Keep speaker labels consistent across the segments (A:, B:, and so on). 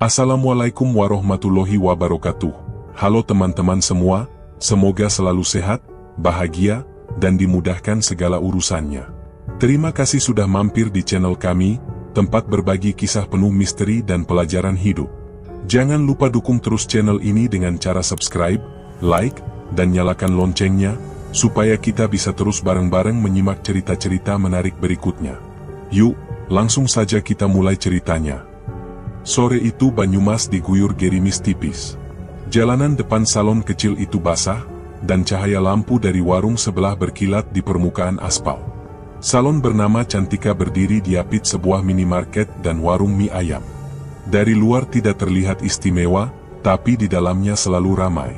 A: Assalamualaikum warahmatullahi wabarakatuh. Halo teman-teman semua, semoga selalu sehat, bahagia, dan dimudahkan segala urusannya. Terima kasih sudah mampir di channel kami, tempat berbagi kisah penuh misteri dan pelajaran hidup. Jangan lupa dukung terus channel ini dengan cara subscribe, like, dan nyalakan loncengnya, supaya kita bisa terus bareng-bareng menyimak cerita-cerita menarik berikutnya. Yuk, langsung saja kita mulai ceritanya. Sore itu Banyumas diguyur gerimis tipis. Jalanan depan salon kecil itu basah, dan cahaya lampu dari warung sebelah berkilat di permukaan aspal. Salon bernama Cantika berdiri di apit sebuah minimarket dan warung mie ayam. Dari luar tidak terlihat istimewa, tapi di dalamnya selalu ramai.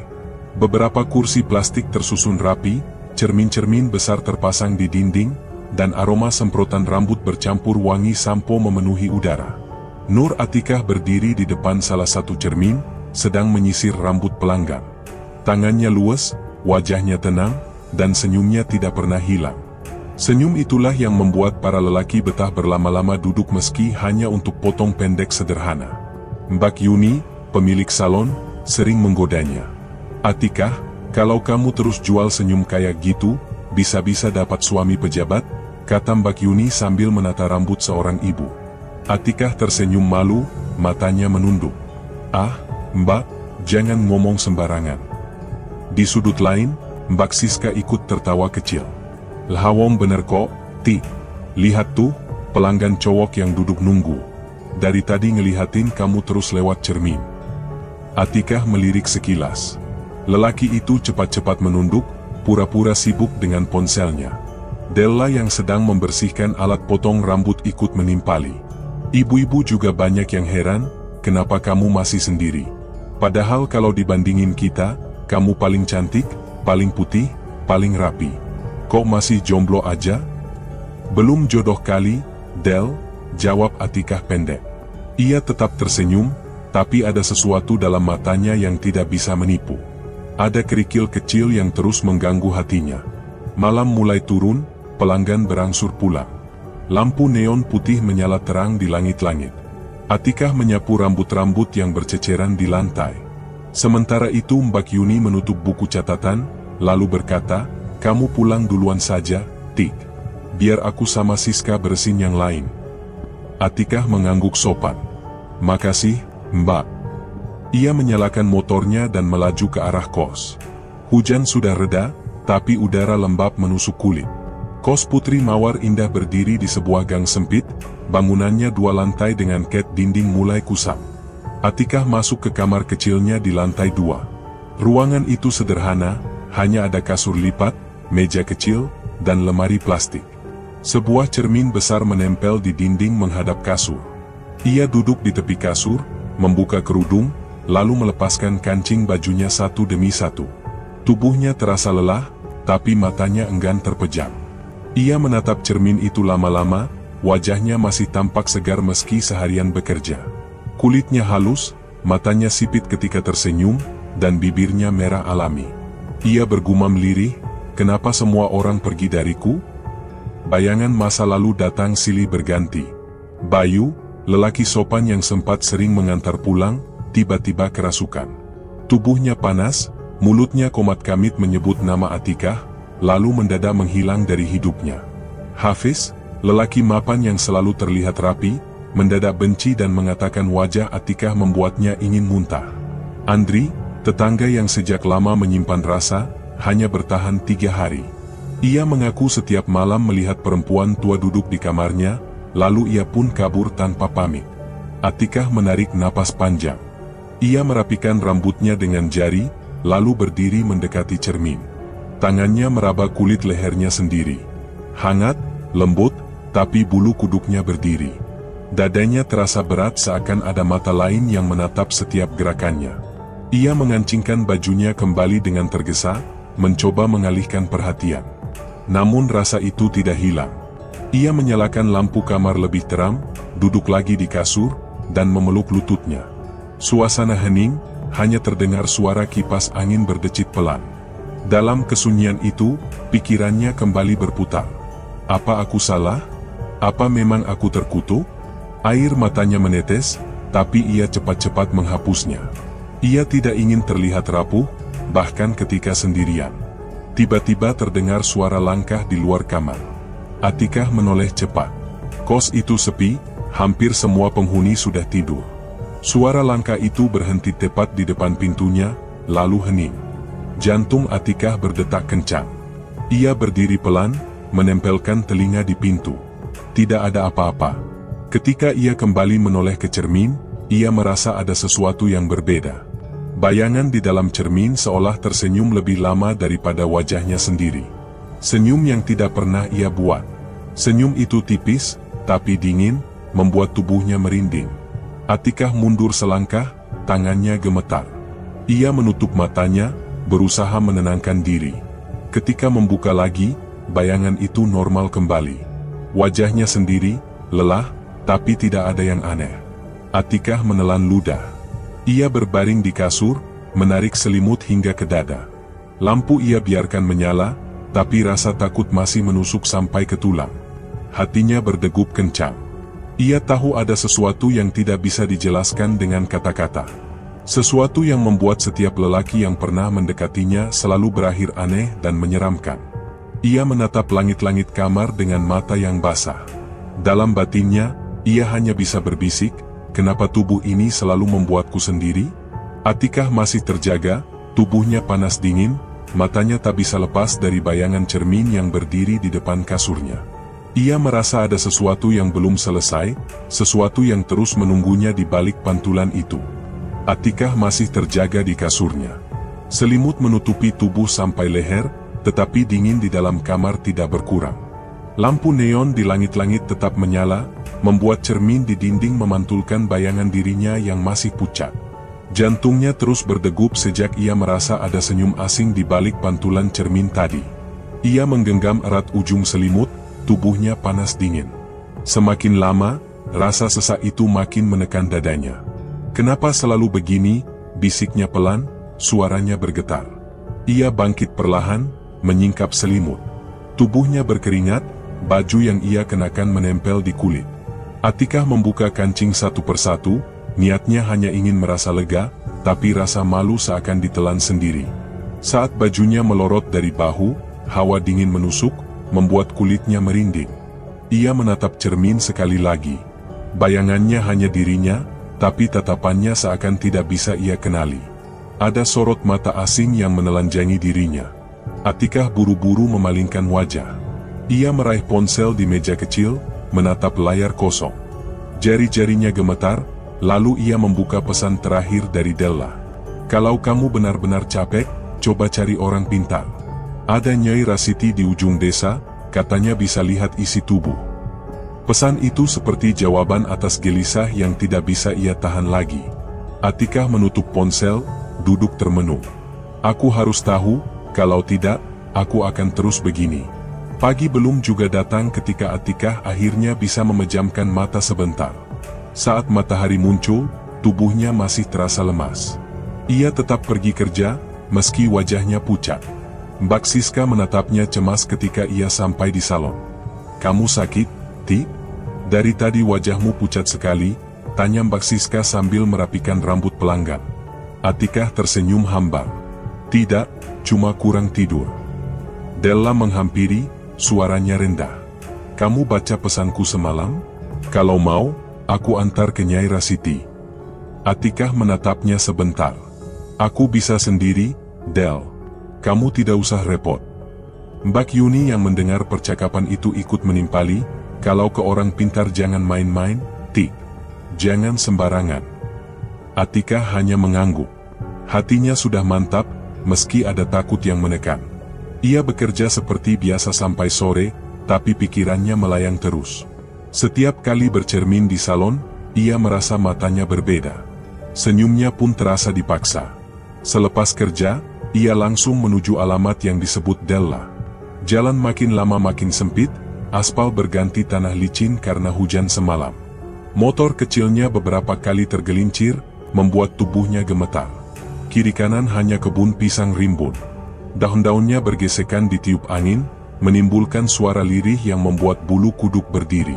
A: Beberapa kursi plastik tersusun rapi, cermin-cermin besar terpasang di dinding, dan aroma semprotan rambut bercampur wangi sampo memenuhi udara. Nur Atikah berdiri di depan salah satu cermin, sedang menyisir rambut pelanggan. Tangannya luwes, wajahnya tenang, dan senyumnya tidak pernah hilang. Senyum itulah yang membuat para lelaki betah berlama-lama duduk meski hanya untuk potong pendek sederhana. Mbak Yuni, pemilik salon, sering menggodanya. "Atikah, kalau kamu terus jual senyum kayak gitu, bisa-bisa dapat suami pejabat," kata Mbak Yuni sambil menata rambut seorang ibu. Atikah tersenyum malu, matanya menunduk. "Ah, Mbak, jangan ngomong sembarangan." Di sudut lain, Mbak Siska ikut tertawa kecil. "Lhawong bener kok, Ti. Lihat tuh, pelanggan cowok yang duduk nunggu. Dari tadi ngelihatin kamu terus lewat cermin." Atikah melirik sekilas. Lelaki itu cepat-cepat menunduk, pura-pura sibuk dengan ponselnya. Della yang sedang membersihkan alat potong rambut ikut menimpali. "Ibu-ibu juga banyak yang heran, kenapa kamu masih sendiri? Padahal kalau dibandingin kita, kamu paling cantik, paling putih, paling rapi. Kok masih jomblo aja?" "Belum jodoh kali, Del," jawab Atikah pendek. Ia tetap tersenyum, tapi ada sesuatu dalam matanya yang tidak bisa menipu. Ada kerikil kecil yang terus mengganggu hatinya. Malam mulai turun, pelanggan berangsur pulang. Lampu neon putih menyala terang di langit-langit. Atikah menyapu rambut-rambut yang berceceran di lantai. Sementara itu Mbak Yuni menutup buku catatan, lalu berkata, "Kamu pulang duluan saja, Tik. Biar aku sama Siska beresin yang lain." Atikah mengangguk sopan. "Makasih, Mbak." Ia menyalakan motornya dan melaju ke arah kos. Hujan sudah reda, tapi udara lembab menusuk kulit. Kos Putri Mawar Indah berdiri di sebuah gang sempit, bangunannya 2 lantai dengan cat dinding mulai kusam. Atikah masuk ke kamar kecilnya di lantai 2. Ruangan itu sederhana, hanya ada kasur lipat, meja kecil, dan lemari plastik. Sebuah cermin besar menempel di dinding menghadap kasur. Ia duduk di tepi kasur, membuka kerudung, lalu melepaskan kancing bajunya satu demi satu. Tubuhnya terasa lelah, tapi matanya enggan terpejam. Ia menatap cermin itu lama-lama, wajahnya masih tampak segar meski seharian bekerja. Kulitnya halus, matanya sipit ketika tersenyum, dan bibirnya merah alami. Ia bergumam lirih, "Kenapa semua orang pergi dariku?" Bayangan masa lalu datang silih berganti. Bayu, lelaki sopan yang sempat sering mengantar pulang, tiba-tiba kerasukan. Tubuhnya panas, mulutnya komat kamit menyebut nama Atikah, lalu mendadak menghilang dari hidupnya. Hafiz, lelaki mapan yang selalu terlihat rapi, mendadak benci dan mengatakan wajah Atikah membuatnya ingin muntah. Andri, tetangga yang sejak lama menyimpan rasa, hanya bertahan 3 hari. Ia mengaku setiap malam melihat perempuan tua duduk di kamarnya, lalu ia pun kabur tanpa pamit. Atikah menarik napas panjang. Ia merapikan rambutnya dengan jari, lalu berdiri mendekati cermin. Tangannya meraba kulit lehernya sendiri. Hangat, lembut, tapi bulu kuduknya berdiri. Dadanya terasa berat seakan ada mata lain yang menatap setiap gerakannya. Ia mengancingkan bajunya kembali dengan tergesa, mencoba mengalihkan perhatian. Namun rasa itu tidak hilang. Ia menyalakan lampu kamar lebih terang, duduk lagi di kasur, dan memeluk lututnya. Suasana hening, hanya terdengar suara kipas angin berdecit pelan. Dalam kesunyian itu, pikirannya kembali berputar. Apa aku salah? Apa memang aku terkutuk? Air matanya menetes, tapi ia cepat-cepat menghapusnya. Ia tidak ingin terlihat rapuh, bahkan ketika sendirian. Tiba-tiba terdengar suara langkah di luar kamar. Atikah menoleh cepat. Kos itu sepi, hampir semua penghuni sudah tidur. Suara langkah itu berhenti tepat di depan pintunya, lalu hening. Jantung Atikah berdetak kencang. Ia berdiri pelan, menempelkan telinga di pintu. Tidak ada apa-apa. Ketika ia kembali menoleh ke cermin, ia merasa ada sesuatu yang berbeda. Bayangan di dalam cermin seolah tersenyum lebih lama daripada wajahnya sendiri. Senyum yang tidak pernah ia buat. Senyum itu tipis, tapi dingin, membuat tubuhnya merinding. Atikah mundur selangkah, tangannya gemetar. Ia menutup matanya, berusaha menenangkan diri. Ketika membuka lagi, bayangan itu normal kembali. Wajahnya sendiri, lelah, tapi tidak ada yang aneh. Atikah menelan ludah. Ia berbaring di kasur, menarik selimut hingga ke dada. Lampu ia biarkan menyala, tapi rasa takut masih menusuk sampai ke tulang. Hatinya berdegup kencang. Ia tahu ada sesuatu yang tidak bisa dijelaskan dengan kata-kata. Sesuatu yang membuat setiap lelaki yang pernah mendekatinya selalu berakhir aneh dan menyeramkan. Ia menatap langit-langit kamar dengan mata yang basah. Dalam batinnya, ia hanya bisa berbisik, "Kenapa tubuh ini selalu membuatku sendiri?" Atikah masih terjaga, tubuhnya panas dingin, matanya tak bisa lepas dari bayangan cermin yang berdiri di depan kasurnya. Ia merasa ada sesuatu yang belum selesai, sesuatu yang terus menunggunya di balik pantulan itu. Atikah masih terjaga di kasurnya. Selimut menutupi tubuh sampai leher, tetapi dingin di dalam kamar tidak berkurang. Lampu neon di langit-langit tetap menyala, membuat cermin di dinding memantulkan bayangan dirinya yang masih pucat. Jantungnya terus berdegup sejak ia merasa ada senyum asing di balik pantulan cermin tadi. Ia menggenggam erat ujung selimut, tubuhnya panas dingin. Semakin lama, rasa sesak itu makin menekan dadanya. "Kenapa selalu begini?" bisiknya pelan, suaranya bergetar. Ia bangkit perlahan, menyingkap selimut. Tubuhnya berkeringat, baju yang ia kenakan menempel di kulit. Atikah membuka kancing satu persatu, niatnya hanya ingin merasa lega, tapi rasa malu seakan ditelan sendiri. Saat bajunya melorot dari bahu, hawa dingin menusuk, membuat kulitnya merinding. Ia menatap cermin sekali lagi. Bayangannya hanya dirinya, tapi tatapannya seakan tidak bisa ia kenali. Ada sorot mata asing yang menelanjangi dirinya. Atikah buru-buru memalingkan wajah. Ia meraih ponsel di meja kecil, menatap layar kosong. Jari-jarinya gemetar, lalu ia membuka pesan terakhir dari Della. "Kalau kamu benar-benar capek, coba cari orang pintar. Ada Nyai Rasiti di ujung desa, katanya bisa lihat isi tubuh." Pesan itu seperti jawaban atas gelisah yang tidak bisa ia tahan lagi. Atikah menutup ponsel, duduk termenung. "Aku harus tahu, kalau tidak, aku akan terus begini." Pagi belum juga datang ketika Atikah akhirnya bisa memejamkan mata sebentar. Saat matahari muncul, tubuhnya masih terasa lemas. Ia tetap pergi kerja, meski wajahnya pucat. Mbak Siska menatapnya cemas ketika ia sampai di salon. "Kamu sakit, Ti? Dari tadi wajahmu pucat sekali," tanya Mbak Siska sambil merapikan rambut pelanggan. Atikah tersenyum hambar. "Tidak, cuma kurang tidur." Della menghampiri, suaranya rendah. "Kamu baca pesanku semalam? Kalau mau, aku antar ke Nyai Rasiti." Atikah menatapnya sebentar. "Aku bisa sendiri, Del. Kamu tidak usah repot." Mbak Yuni yang mendengar percakapan itu ikut menimpali, "Kalau ke orang pintar jangan main-main, Ti. Jangan sembarangan." Atikah hanya mengangguk. Hatinya sudah mantap, meski ada takut yang menekan. Ia bekerja seperti biasa sampai sore, tapi pikirannya melayang terus. Setiap kali bercermin di salon, ia merasa matanya berbeda. Senyumnya pun terasa dipaksa. Selepas kerja, ia langsung menuju alamat yang disebut Della. Jalan makin lama makin sempit, aspal berganti tanah licin karena hujan semalam. Motor kecilnya beberapa kali tergelincir, membuat tubuhnya gemetar. Kiri kanan hanya kebun pisang rimbun. Daun-daunnya bergesekan ditiup angin, menimbulkan suara lirih yang membuat bulu kuduk berdiri.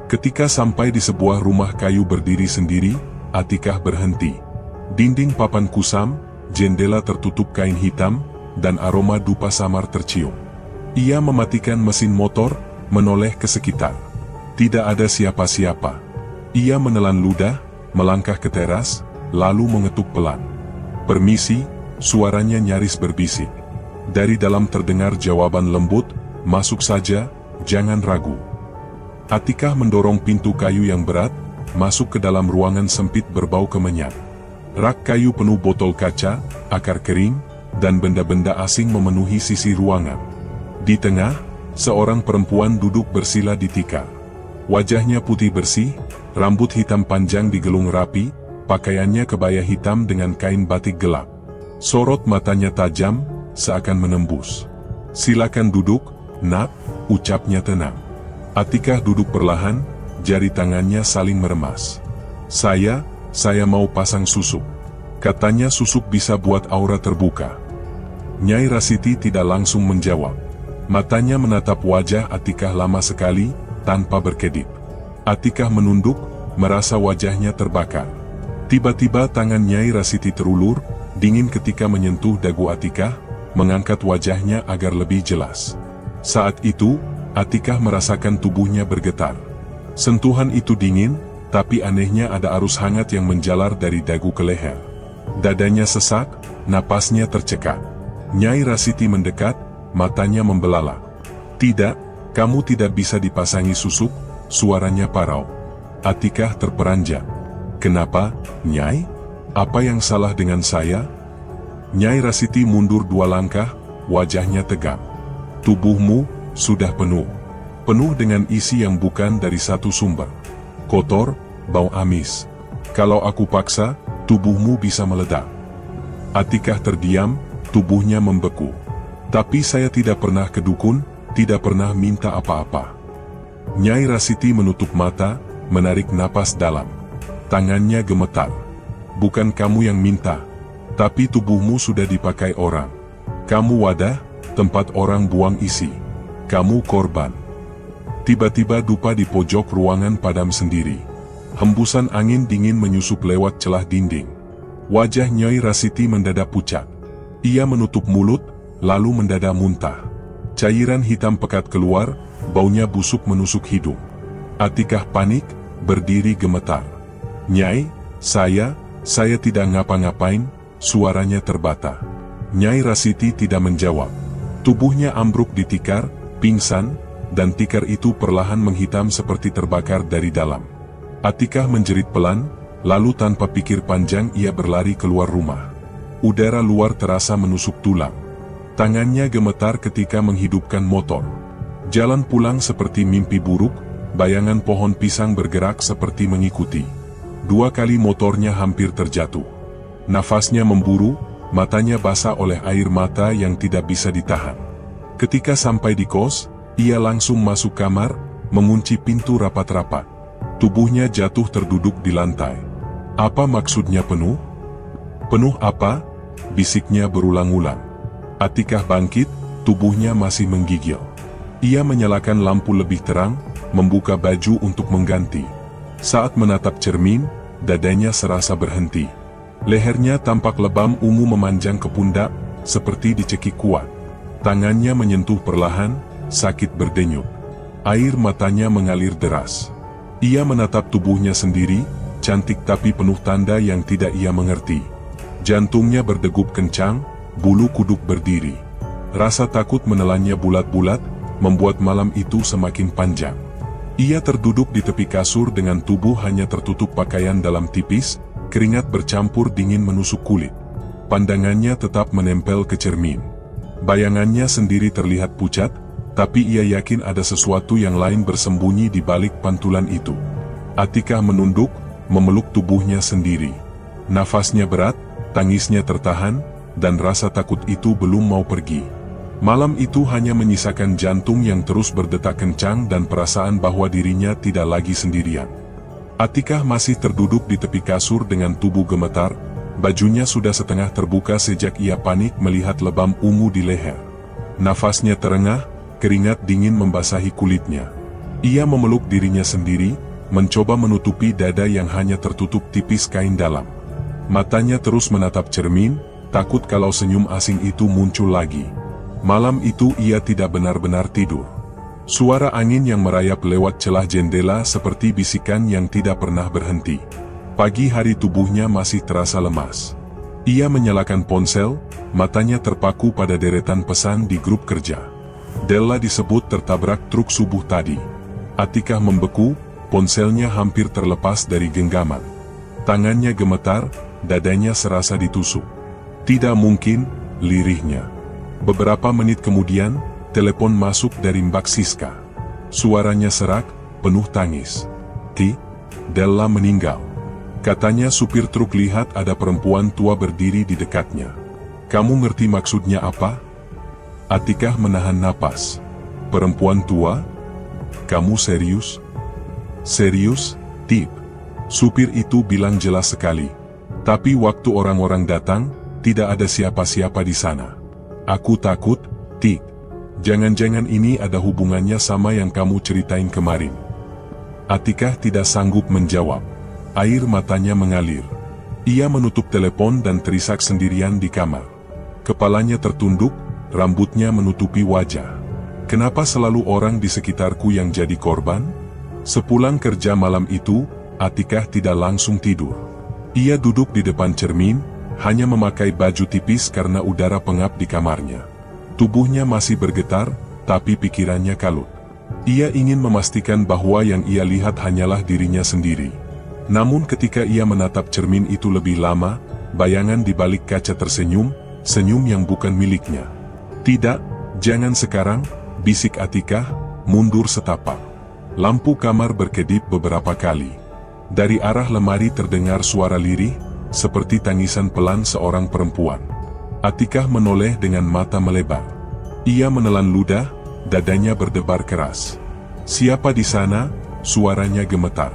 A: Ketika sampai di sebuah rumah kayu berdiri sendiri, Atikah berhenti. Dinding papan kusam, jendela tertutup kain hitam, dan aroma dupa samar tercium. Ia mematikan mesin motor, menoleh ke sekitar. Tidak ada siapa-siapa. Ia menelan ludah, melangkah ke teras, lalu mengetuk pelan. "Permisi," suaranya nyaris berbisik. Dari dalam terdengar jawaban lembut, "Masuk saja, jangan ragu." Atikah mendorong pintu kayu yang berat, masuk ke dalam ruangan sempit berbau kemenyan. Rak kayu penuh botol kaca, akar kering, dan benda-benda asing memenuhi sisi ruangan. Di tengah, seorang perempuan duduk bersila di tikar. Wajahnya putih bersih, rambut hitam panjang digelung rapi, pakaiannya kebaya hitam dengan kain batik gelap. Sorot matanya tajam, seakan menembus. "Silakan duduk, Nak," ucapnya tenang. Atikah duduk perlahan, jari tangannya saling meremas. Saya mau pasang susuk." Katanya susuk bisa buat aura terbuka. Nyai Rasiti tidak langsung menjawab. Matanya menatap wajah Atikah lama sekali, tanpa berkedip. Atikah menunduk, merasa wajahnya terbakar. Tiba-tiba tangan Nyai Rasiti terulur, dingin ketika menyentuh dagu Atikah, mengangkat wajahnya agar lebih jelas. Saat itu, Atikah merasakan tubuhnya bergetar. Sentuhan itu dingin, tapi anehnya ada arus hangat yang menjalar dari dagu ke leher. Dadanya sesak, napasnya tercekat. Nyai Rasiti mendekat, matanya membelalak. "Tidak, kamu tidak bisa dipasangi susuk," suaranya parau. Atikah terperanjat. "Kenapa, Nyai? Apa yang salah dengan saya?" Nyai Rasiti mundur 2 langkah, wajahnya tegang. "Tubuhmu sudah penuh. Penuh dengan isi yang bukan dari satu sumber. Kotor, bau amis. Kalau aku paksa, tubuhmu bisa meledak." Atikah terdiam, tubuhnya membeku. "Tapi saya tidak pernah ke dukun, tidak pernah minta apa-apa." Nyai Rasiti menutup mata, menarik napas dalam. Tangannya gemetar. "Bukan kamu yang minta, tapi tubuhmu sudah dipakai orang. Kamu wadah, tempat orang buang isi. Kamu korban." Tiba-tiba dupa di pojok ruangan padam sendiri. Hembusan angin dingin menyusup lewat celah dinding. Wajah Nyai Rasiti mendadak pucat. Ia menutup mulut, lalu mendadak muntah. Cairan hitam pekat keluar, baunya busuk menusuk hidung. Atikah panik, berdiri gemetar. "Nyai, saya tidak ngapa-ngapain," suaranya terbata. Nyai Rasiti tidak menjawab. Tubuhnya ambruk di tikar, pingsan, dan tikar itu perlahan menghitam seperti terbakar dari dalam. Atikah menjerit pelan, lalu tanpa pikir panjang ia berlari keluar rumah. Udara luar terasa menusuk tulang. Tangannya gemetar ketika menghidupkan motor. Jalan pulang seperti mimpi buruk, bayangan pohon pisang bergerak seperti mengikuti. 2 kali motornya hampir terjatuh. Nafasnya memburu, matanya basah oleh air mata yang tidak bisa ditahan. Ketika sampai di kos, ia langsung masuk kamar, mengunci pintu rapat-rapat. Tubuhnya jatuh terduduk di lantai. "Apa maksudnya penuh? Penuh apa?" bisiknya berulang-ulang. Atikah bangkit, tubuhnya masih menggigil. Ia menyalakan lampu lebih terang, membuka baju untuk mengganti. Saat menatap cermin, dadanya serasa berhenti. Lehernya tampak lebam ungu memanjang ke pundak, seperti dicekik kuat. Tangannya menyentuh perlahan, sakit berdenyut. Air matanya mengalir deras. Ia menatap tubuhnya sendiri, cantik tapi penuh tanda yang tidak ia mengerti. Jantungnya berdegup kencang, bulu kuduk berdiri. Rasa takut menelannya bulat-bulat, membuat malam itu semakin panjang. Ia terduduk di tepi kasur dengan tubuh hanya tertutup pakaian dalam tipis, keringat bercampur dingin menusuk kulit. Pandangannya tetap menempel ke cermin. Bayangannya sendiri terlihat pucat, tapi ia yakin ada sesuatu yang lain bersembunyi di balik pantulan itu. Atikah menunduk, memeluk tubuhnya sendiri. Nafasnya berat, tangisnya tertahan, dan rasa takut itu belum mau pergi. Malam itu hanya menyisakan jantung yang terus berdetak kencang dan perasaan bahwa dirinya tidak lagi sendirian. Atikah masih terduduk di tepi kasur dengan tubuh gemetar, bajunya sudah setengah terbuka sejak ia panik melihat lebam ungu di leher. Nafasnya terengah, keringat dingin membasahi kulitnya. Ia memeluk dirinya sendiri, mencoba menutupi dada yang hanya tertutup tipis kain dalam. Matanya terus menatap cermin, takut kalau senyum asing itu muncul lagi. Malam itu ia tidak benar-benar tidur. Suara angin yang merayap lewat celah jendela seperti bisikan yang tidak pernah berhenti. Pagi hari tubuhnya masih terasa lemas. Ia menyalakan ponsel, matanya terpaku pada deretan pesan di grup kerja. Della disebut tertabrak truk subuh tadi. Atikah membeku, ponselnya hampir terlepas dari genggaman. Tangannya gemetar, dadanya serasa ditusuk. Tidak mungkin, lirihnya. Beberapa menit kemudian, telepon masuk dari Mbak Siska. Suaranya serak, penuh tangis. Della meninggal. Katanya supir truk lihat ada perempuan tua berdiri di dekatnya. Kamu ngerti maksudnya apa? Atikah menahan napas. Perempuan tua? Kamu serius? Serius, Tip? Supir itu bilang jelas sekali. Tapi waktu orang-orang datang, tidak ada siapa-siapa di sana. Aku takut, Tip. Jangan-jangan ini ada hubungannya sama yang kamu ceritain kemarin. Atikah tidak sanggup menjawab. Air matanya mengalir. Ia menutup telepon dan terisak sendirian di kamar. Kepalanya tertunduk, rambutnya menutupi wajah. Kenapa selalu orang di sekitarku yang jadi korban? Sepulang kerja malam itu, Atikah tidak langsung tidur. Ia duduk di depan cermin, hanya memakai baju tipis karena udara pengap di kamarnya. Tubuhnya masih bergetar, tapi pikirannya kalut. Ia ingin memastikan bahwa yang ia lihat hanyalah dirinya sendiri. Namun ketika ia menatap cermin itu lebih lama, bayangan di balik kaca tersenyum, senyum yang bukan miliknya. Tidak, jangan sekarang, bisik Atikah, mundur setapak. Lampu kamar berkedip beberapa kali. Dari arah lemari terdengar suara lirih, seperti tangisan pelan seorang perempuan. Atikah menoleh dengan mata melebar. Ia menelan ludah, dadanya berdebar keras. Siapa di sana? Suaranya gemetar.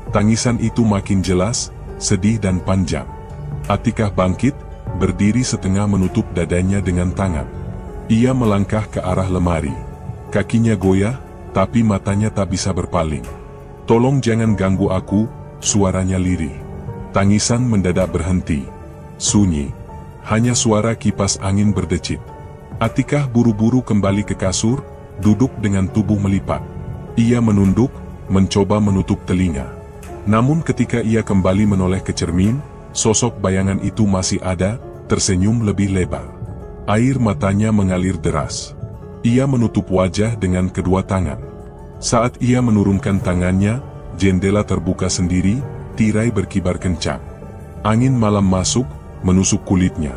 A: Tangisan itu makin jelas, sedih dan panjang. Atikah bangkit, berdiri setengah menutup dadanya dengan tangan. Ia melangkah ke arah lemari. Kakinya goyah, tapi matanya tak bisa berpaling. Tolong jangan ganggu aku, suaranya lirih. Tangisan mendadak berhenti. Sunyi. Hanya suara kipas angin berdecit. Atikah buru-buru kembali ke kasur, duduk dengan tubuh melipat. Ia menunduk, mencoba menutup telinga. Namun ketika ia kembali menoleh ke cermin, sosok bayangan itu masih ada, tersenyum lebih lebar. Air matanya mengalir deras. Ia menutup wajah dengan kedua tangan. Saat ia menurunkan tangannya, jendela terbuka sendiri, tirai berkibar kencang. Angin malam masuk, menusuk kulitnya.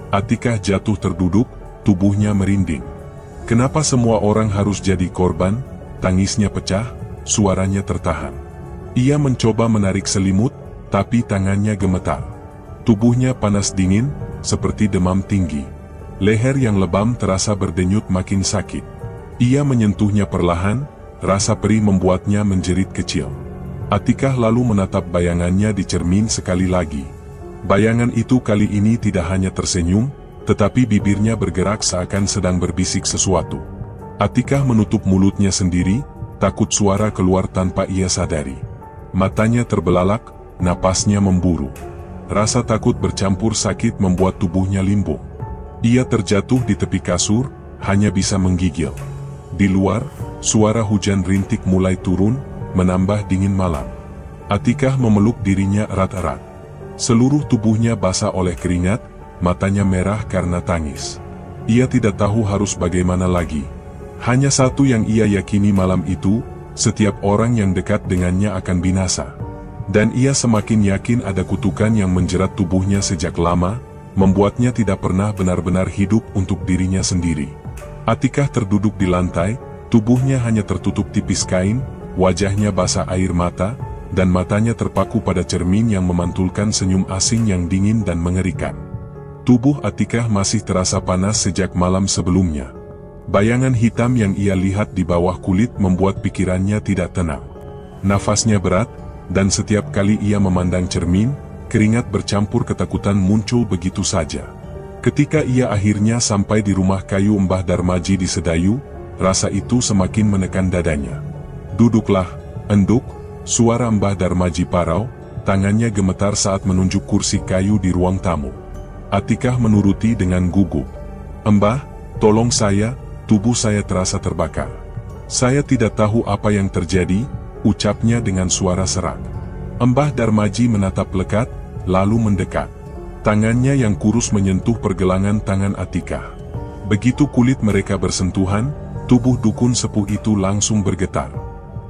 A: Atikah jatuh terduduk, tubuhnya merinding. Kenapa semua orang harus jadi korban? Tangisnya pecah, suaranya tertahan. Ia mencoba menarik selimut, tapi tangannya gemetar. Tubuhnya panas dingin, seperti demam tinggi. Leher yang lebam terasa berdenyut makin sakit. Ia menyentuhnya perlahan, rasa perih membuatnya menjerit kecil. Atikah lalu menatap bayangannya di cermin sekali lagi. Bayangan itu kali ini tidak hanya tersenyum, tetapi bibirnya bergerak seakan sedang berbisik sesuatu. Atikah menutup mulutnya sendiri, takut suara keluar tanpa ia sadari. Matanya terbelalak, napasnya memburu. Rasa takut bercampur sakit membuat tubuhnya limbung. Ia terjatuh di tepi kasur, hanya bisa menggigil. Di luar, suara hujan rintik mulai turun, menambah dingin malam. Atikah memeluk dirinya erat-erat. Seluruh tubuhnya basah oleh keringat, matanya merah karena tangis. Ia tidak tahu harus bagaimana lagi. Hanya satu yang ia yakini malam itu, setiap orang yang dekat dengannya akan binasa. Dan ia semakin yakin ada kutukan yang menjerat tubuhnya sejak lama, membuatnya tidak pernah benar-benar hidup untuk dirinya sendiri. Atikah terduduk di lantai, tubuhnya hanya tertutup tipis kain, wajahnya basah air mata, dan matanya terpaku pada cermin yang memantulkan senyum asing yang dingin dan mengerikan. Tubuh Atikah masih terasa panas sejak malam sebelumnya. Bayangan hitam yang ia lihat di bawah kulit membuat pikirannya tidak tenang. Nafasnya berat, dan setiap kali ia memandang cermin, keringat bercampur ketakutan muncul begitu saja. Ketika ia akhirnya sampai di rumah kayu Mbah Darmaji di Sedayu, rasa itu semakin menekan dadanya. Duduklah, enduk, Suara Mbah Darmaji parau, tangannya gemetar saat menunjuk kursi kayu di ruang tamu. Atikah menuruti dengan gugup. "Mbah, tolong saya, tubuh saya terasa terbakar." "Saya tidak tahu apa yang terjadi," ucapnya dengan suara serak. Mbah Darmaji menatap lekat, lalu mendekat. Tangannya yang kurus menyentuh pergelangan tangan Atikah. Begitu kulit mereka bersentuhan, tubuh dukun sepuh itu langsung bergetar.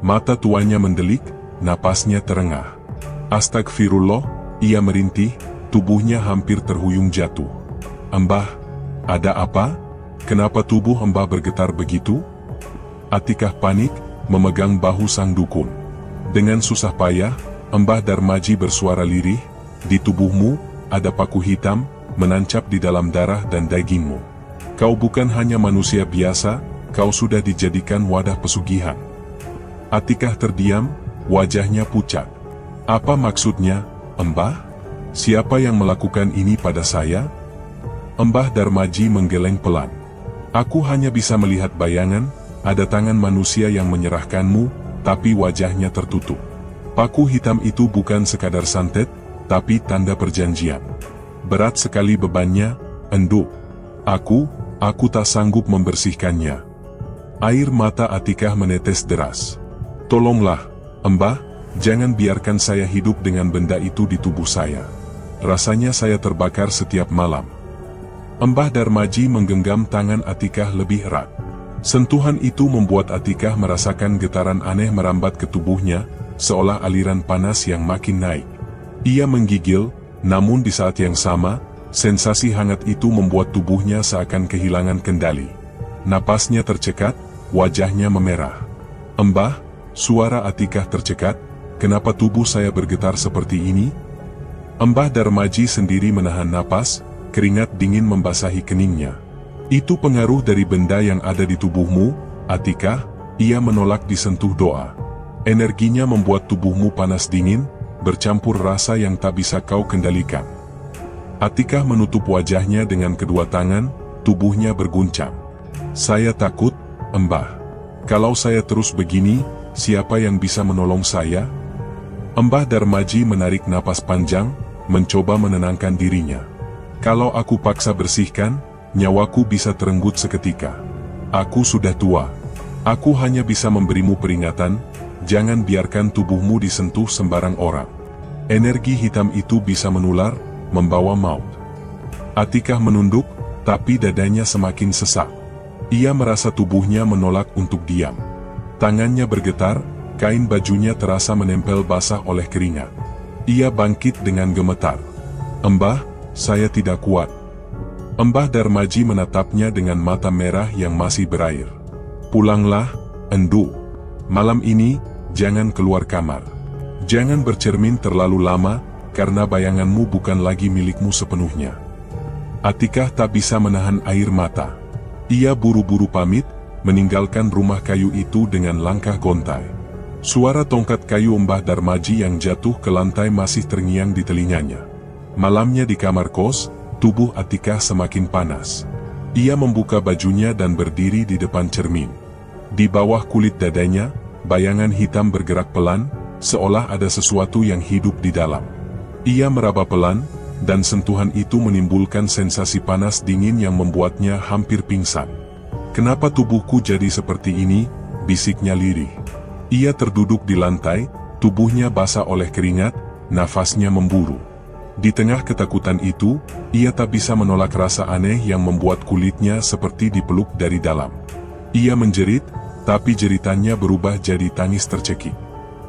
A: Mata tuanya mendelik, napasnya terengah. "Astagfirullah," ia merintih, tubuhnya hampir terhuyung jatuh. "Mbah, ada apa? Kenapa tubuh Mbah bergetar begitu?" Atikah panik, memegang bahu sang dukun. Dengan susah payah, Mbah Darmaji bersuara lirih, "Di tubuhmu, ada paku hitam, menancap di dalam darah dan dagingmu. Kau bukan hanya manusia biasa, kau sudah dijadikan wadah pesugihan." Atikah terdiam, wajahnya pucat. "Apa maksudnya, Mbah? Siapa yang melakukan ini pada saya?" Mbah Darmaji menggeleng pelan. "Aku hanya bisa melihat bayangan, ada tangan manusia yang menyerahkanmu, tapi wajahnya tertutup. Paku hitam itu bukan sekadar santet, tapi tanda perjanjian. Berat sekali bebannya, Enduk. Aku tak sanggup membersihkannya." Air mata Atikah menetes deras. "Tolonglah, Mbah, jangan biarkan saya hidup dengan benda itu di tubuh saya. Rasanya saya terbakar setiap malam." Mbah Darmaji menggenggam tangan Atikah lebih erat. Sentuhan itu membuat Atikah merasakan getaran aneh merambat ke tubuhnya, seolah aliran panas yang makin naik. Ia menggigil, namun di saat yang sama, sensasi hangat itu membuat tubuhnya seakan kehilangan kendali. Napasnya tercekat, wajahnya memerah. "Mbah," suara Atikah tercekat, "kenapa tubuh saya bergetar seperti ini?" Mbah Darmaji sendiri menahan napas, keringat dingin membasahi keningnya. "Itu pengaruh dari benda yang ada di tubuhmu, Atikah." Ia menolak disentuh doa. "Energinya membuat tubuhmu panas dingin, bercampur rasa yang tak bisa kau kendalikan." Atikah menutup wajahnya dengan kedua tangan, tubuhnya berguncang. "Saya takut, Mbah. Kalau saya terus begini, siapa yang bisa menolong saya?" Mbah Darmaji menarik napas panjang, mencoba menenangkan dirinya. "Kalau aku paksa bersihkan, nyawaku bisa terenggut seketika. Aku sudah tua. Aku hanya bisa memberimu peringatan, jangan biarkan tubuhmu disentuh sembarang orang. Energi hitam itu bisa menular, membawa maut." Atikah menunduk, tapi dadanya semakin sesak. Ia merasa tubuhnya menolak untuk diam. Tangannya bergetar, kain bajunya terasa menempel basah oleh keringat. Ia bangkit dengan gemetar. "Mbah, saya tidak kuat." Mbah Darmaji menatapnya dengan mata merah yang masih berair. "Pulanglah, Enduk. Malam ini, jangan keluar kamar. Jangan bercermin terlalu lama, karena bayanganmu bukan lagi milikmu sepenuhnya." Atikah tak bisa menahan air mata. Ia buru-buru pamit, meninggalkan rumah kayu itu dengan langkah gontai. Suara tongkat kayu Mbah Darmaji yang jatuh ke lantai masih terngiang di telinganya. Malamnya di kamar kos, tubuh Atikah semakin panas. Ia membuka bajunya dan berdiri di depan cermin. Di bawah kulit dadanya, bayangan hitam bergerak pelan, seolah ada sesuatu yang hidup di dalam. Ia meraba pelan, dan sentuhan itu menimbulkan sensasi panas dingin yang membuatnya hampir pingsan. "Kenapa tubuhku jadi seperti ini?" bisiknya lirih. Ia terduduk di lantai, tubuhnya basah oleh keringat, nafasnya memburu. Di tengah ketakutan itu, ia tak bisa menolak rasa aneh yang membuat kulitnya seperti dipeluk dari dalam. Ia menjerit, tapi jeritannya berubah jadi tangis tercekik.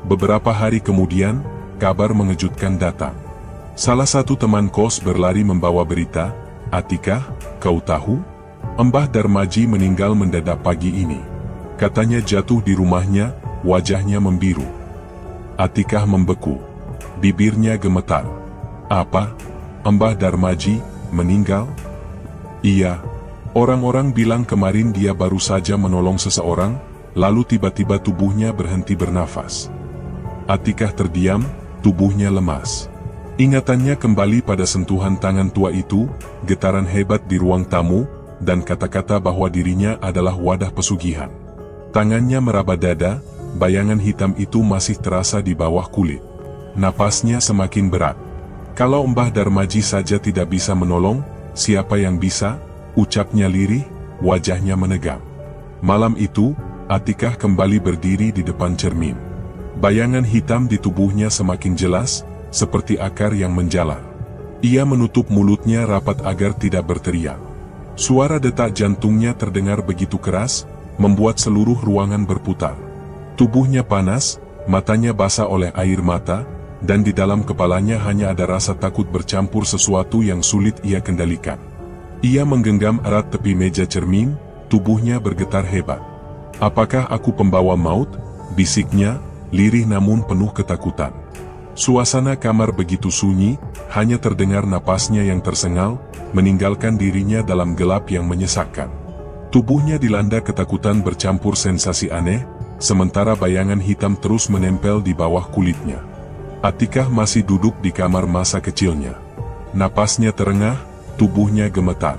A: Beberapa hari kemudian, kabar mengejutkan datang. Salah satu teman kos berlari membawa berita, "Atikah, kau tahu? Mbah Darmaji meninggal mendadak pagi ini." Katanya jatuh di rumahnya, wajahnya membiru. Atikah membeku. Bibirnya gemetar. "Apa? Mbah Darmaji meninggal?" "Iya. Orang-orang bilang kemarin dia baru saja menolong seseorang, lalu tiba-tiba tubuhnya berhenti bernafas." Atikah terdiam, tubuhnya lemas. Ingatannya kembali pada sentuhan tangan tua itu, getaran hebat di ruang tamu, dan kata-kata bahwa dirinya adalah wadah pesugihan. Tangannya meraba dada, bayangan hitam itu masih terasa di bawah kulit. Napasnya semakin berat. Kalau Mbah Darmaji saja tidak bisa menolong, siapa yang bisa? Ucapnya lirih, wajahnya menegam. Malam itu, Atikah kembali berdiri di depan cermin. Bayangan hitam di tubuhnya semakin jelas, seperti akar yang menjalar. Ia menutup mulutnya rapat agar tidak berteriak. Suara detak jantungnya terdengar begitu keras, membuat seluruh ruangan berputar. Tubuhnya panas, matanya basah oleh air mata, dan di dalam kepalanya hanya ada rasa takut bercampur sesuatu yang sulit ia kendalikan. Ia menggenggam erat tepi meja cermin, tubuhnya bergetar hebat. "Apakah aku pembawa maut?" bisiknya, lirih namun penuh ketakutan. Suasana kamar begitu sunyi, hanya terdengar napasnya yang tersengal, meninggalkan dirinya dalam gelap yang menyesakkan. Tubuhnya dilanda ketakutan bercampur sensasi aneh, sementara bayangan hitam terus menempel di bawah kulitnya. Atikah masih duduk di kamar masa kecilnya. Napasnya terengah, tubuhnya gemetar.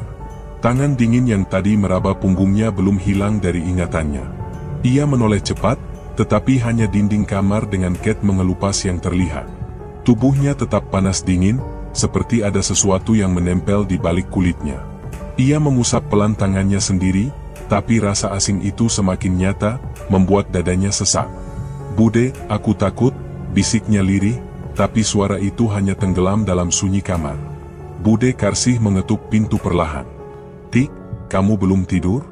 A: Tangan dingin yang tadi meraba punggungnya belum hilang dari ingatannya. Ia menoleh cepat, tetapi hanya dinding kamar dengan ket mengelupas yang terlihat. Tubuhnya tetap panas dingin, seperti ada sesuatu yang menempel di balik kulitnya. Ia mengusap pelan tangannya sendiri, tapi rasa asing itu semakin nyata, membuat dadanya sesak. "Bude, aku takut," bisiknya lirih, tapi suara itu hanya tenggelam dalam sunyi kamar. Bude Karsih mengetuk pintu perlahan. "Tik, kamu belum tidur?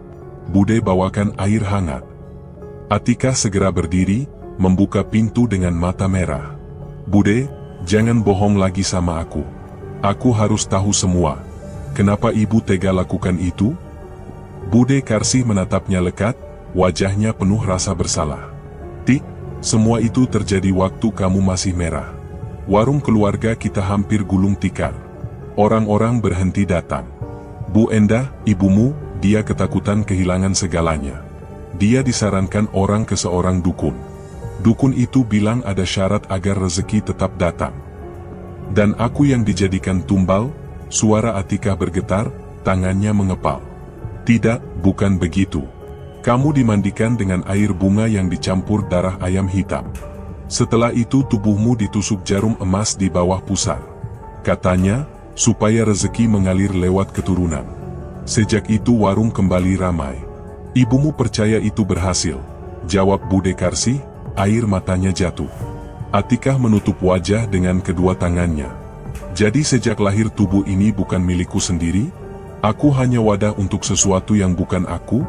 A: Bude bawakan air hangat." Atikah segera berdiri, membuka pintu dengan mata merah. "Bude, jangan bohong lagi sama aku. Aku harus tahu semua. Kenapa ibu tega lakukan itu?" Bude Karsih menatapnya lekat, wajahnya penuh rasa bersalah. "Tik, semua itu terjadi waktu kamu masih merah. Warung keluarga kita hampir gulung tikar. Orang-orang berhenti datang. Bu Endah, ibumu, dia ketakutan kehilangan segalanya. Dia disarankan orang ke seorang dukun. Dukun itu bilang ada syarat agar rezeki tetap datang. Dan aku yang dijadikan tumbal." Suara Atikah bergetar, tangannya mengepal. "Tidak, bukan begitu. Kamu dimandikan dengan air bunga yang dicampur darah ayam hitam. Setelah itu tubuhmu ditusuk jarum emas di bawah pusar. Katanya, supaya rezeki mengalir lewat keturunan. Sejak itu warung kembali ramai. Ibumu percaya itu berhasil?" jawab Bude Karsih, air matanya jatuh. Atikah menutup wajah dengan kedua tangannya. "Jadi sejak lahir tubuh ini bukan milikku sendiri? Aku hanya wadah untuk sesuatu yang bukan aku?"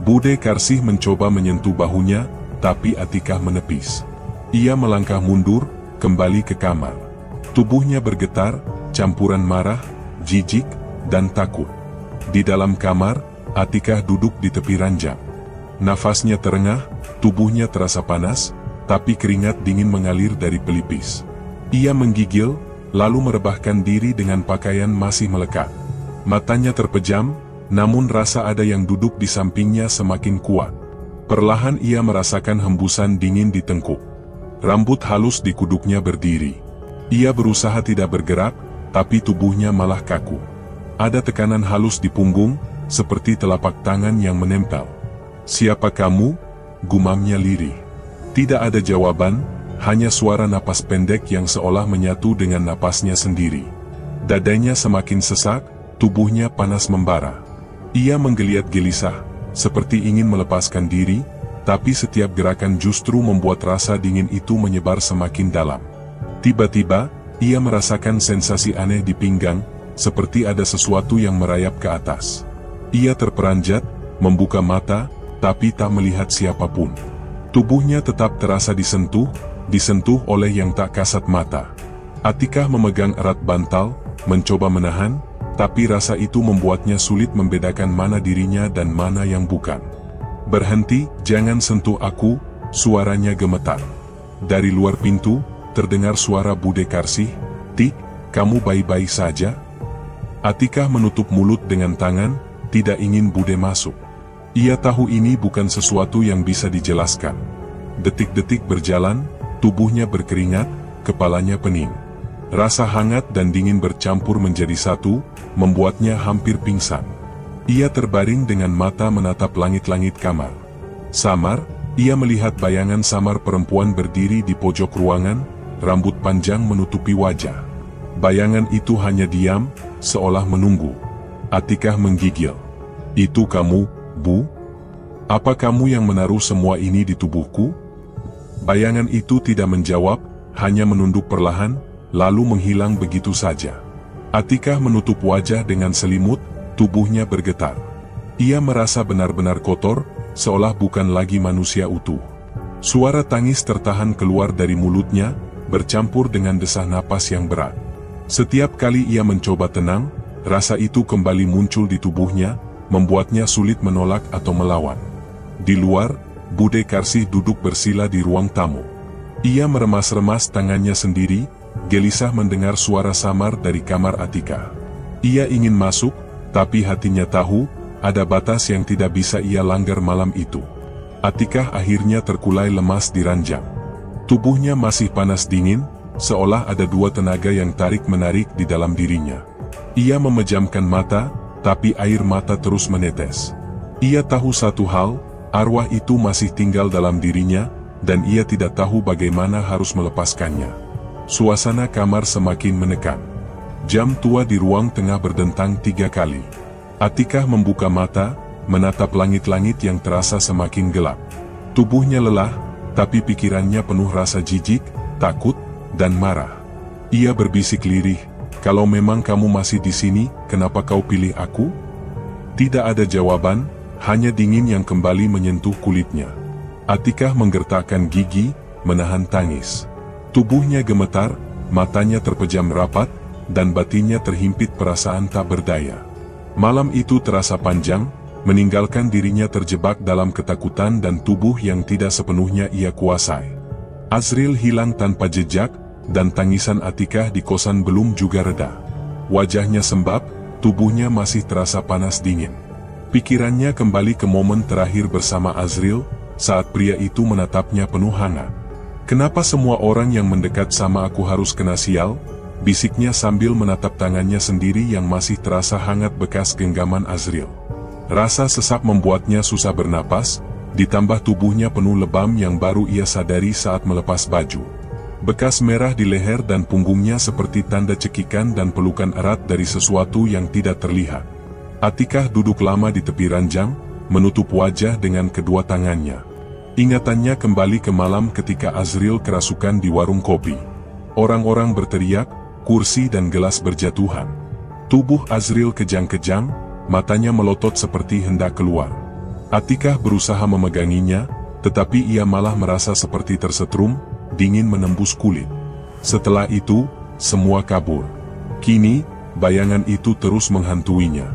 A: Bude Karsih mencoba menyentuh bahunya, tapi Atikah menepis. Ia melangkah mundur, kembali ke kamar. Tubuhnya bergetar, campuran marah, jijik, dan takut. Di dalam kamar, Atikah duduk di tepi ranjang. Nafasnya terengah, tubuhnya terasa panas, tapi keringat dingin mengalir dari pelipis. Ia menggigil, lalu merebahkan diri dengan pakaian masih melekat. Matanya terpejam, namun rasa ada yang duduk di sampingnya semakin kuat. Perlahan ia merasakan hembusan dingin di tengkuk. Rambut halus di kuduknya berdiri. Ia berusaha tidak bergerak, tapi tubuhnya malah kaku. Ada tekanan halus di punggung, seperti telapak tangan yang menempel. "Siapa kamu?" gumamnya lirih. Tidak ada jawaban, hanya suara napas pendek yang seolah menyatu dengan napasnya sendiri. Dadanya semakin sesak, tubuhnya panas membara. Ia menggeliat gelisah, seperti ingin melepaskan diri, tapi setiap gerakan justru membuat rasa dingin itu menyebar semakin dalam. Tiba-tiba, ia merasakan sensasi aneh di pinggang, seperti ada sesuatu yang merayap ke atas. Ia terperanjat, membuka mata, tapi tak melihat siapapun. Tubuhnya tetap terasa disentuh oleh yang tak kasat mata. Atikah memegang erat bantal, mencoba menahan, tapi rasa itu membuatnya sulit membedakan mana dirinya dan mana yang bukan. "Berhenti, jangan sentuh aku," suaranya gemetar. Dari luar pintu, terdengar suara Bude Karsih, "Tik, kamu baik-baik saja?" Atikah menutup mulut dengan tangan, tidak ingin Bude masuk. Ia tahu ini bukan sesuatu yang bisa dijelaskan. Detik-detik berjalan, tubuhnya berkeringat, kepalanya pening. Rasa hangat dan dingin bercampur menjadi satu, membuatnya hampir pingsan. Ia terbaring dengan mata menatap langit-langit kamar. Samar, Ia melihat bayangan samar perempuan berdiri di pojok ruangan, rambut panjang menutupi wajah. Bayangan itu hanya diam, seolah menunggu. Atikah menggigil. "Itu kamu, Bu? Apa kamu yang menaruh semua ini di tubuhku?" Bayangan itu tidak menjawab, hanya menunduk perlahan, lalu menghilang begitu saja. Atikah menutup wajah dengan selimut, tubuhnya bergetar. Ia merasa benar-benar kotor, seolah bukan lagi manusia utuh. Suara tangis tertahan keluar dari mulutnya, bercampur dengan desah napas yang berat. Setiap kali ia mencoba tenang, rasa itu kembali muncul di tubuhnya, membuatnya sulit menolak atau melawan. Di luar, Bude Karsih duduk bersila di ruang tamu. Ia meremas-remas tangannya sendiri, gelisah mendengar suara samar dari kamar Atikah. Ia ingin masuk, tapi hatinya tahu, ada batas yang tidak bisa ia langgar malam itu. Atikah akhirnya terkulai lemas di ranjang. Tubuhnya masih panas dingin, seolah ada dua tenaga yang tarik-menarik di dalam dirinya. Ia memejamkan mata, tapi air mata terus menetes. Ia tahu satu hal, arwah itu masih tinggal dalam dirinya, dan ia tidak tahu bagaimana harus melepaskannya. Suasana kamar semakin menekan. Jam tua di ruang tengah berdentang 3 kali. Atikah membuka mata, menatap langit-langit yang terasa semakin gelap. Tubuhnya lelah, tapi pikirannya penuh rasa jijik, takut, dan marah. Ia berbisik lirih, "Kalau memang kamu masih di sini, kenapa kau pilih aku?" Tidak ada jawaban, hanya dingin yang kembali menyentuh kulitnya. Atikah menggertakkan gigi, menahan tangis. Tubuhnya gemetar, matanya terpejam rapat, dan batinnya terhimpit perasaan tak berdaya. Malam itu terasa panjang, meninggalkan dirinya terjebak dalam ketakutan dan tubuh yang tidak sepenuhnya ia kuasai. Azril hilang tanpa jejak, dan tangisan Atikah di kosan belum juga reda. Wajahnya sembab, tubuhnya masih terasa panas dingin. Pikirannya kembali ke momen terakhir bersama Azril, saat pria itu menatapnya penuh hangat. "Kenapa semua orang yang mendekat sama aku harus kena sial?" bisiknya sambil menatap tangannya sendiri yang masih terasa hangat bekas genggaman Azril. Rasa sesak membuatnya susah bernapas, ditambah tubuhnya penuh lebam yang baru ia sadari saat melepas baju. Bekas merah di leher dan punggungnya seperti tanda cekikan dan pelukan erat dari sesuatu yang tidak terlihat. Atikah duduk lama di tepi ranjang, menutup wajah dengan kedua tangannya. Ingatannya kembali ke malam ketika Azril kerasukan di warung kopi. Orang-orang berteriak, kursi dan gelas berjatuhan. Tubuh Azril kejang-kejang, matanya melotot seperti hendak keluar. Atikah berusaha memeganginya, tetapi ia malah merasa seperti tersetrum, dingin menembus kulit. Setelah itu, semua kabur. Kini, bayangan itu terus menghantuinya.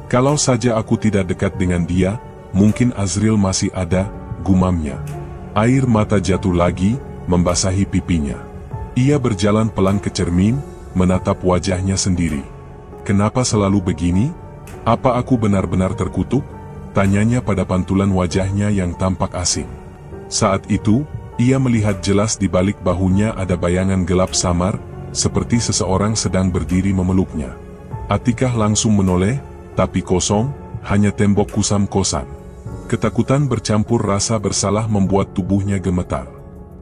A: "Kalau saja aku tidak dekat dengan dia, mungkin Azril masih ada," gumamnya. Air mata jatuh lagi, membasahi pipinya. Ia berjalan pelan ke cermin, menatap wajahnya sendiri. "Kenapa selalu begini? Apa aku benar-benar terkutuk?" tanyanya pada pantulan wajahnya yang tampak asing. Saat itu, ia melihat jelas di balik bahunya ada bayangan gelap samar, seperti seseorang sedang berdiri memeluknya. Atikah langsung menoleh, tapi kosong, hanya tembok kusam kosan. Ketakutan bercampur rasa bersalah membuat tubuhnya gemetar.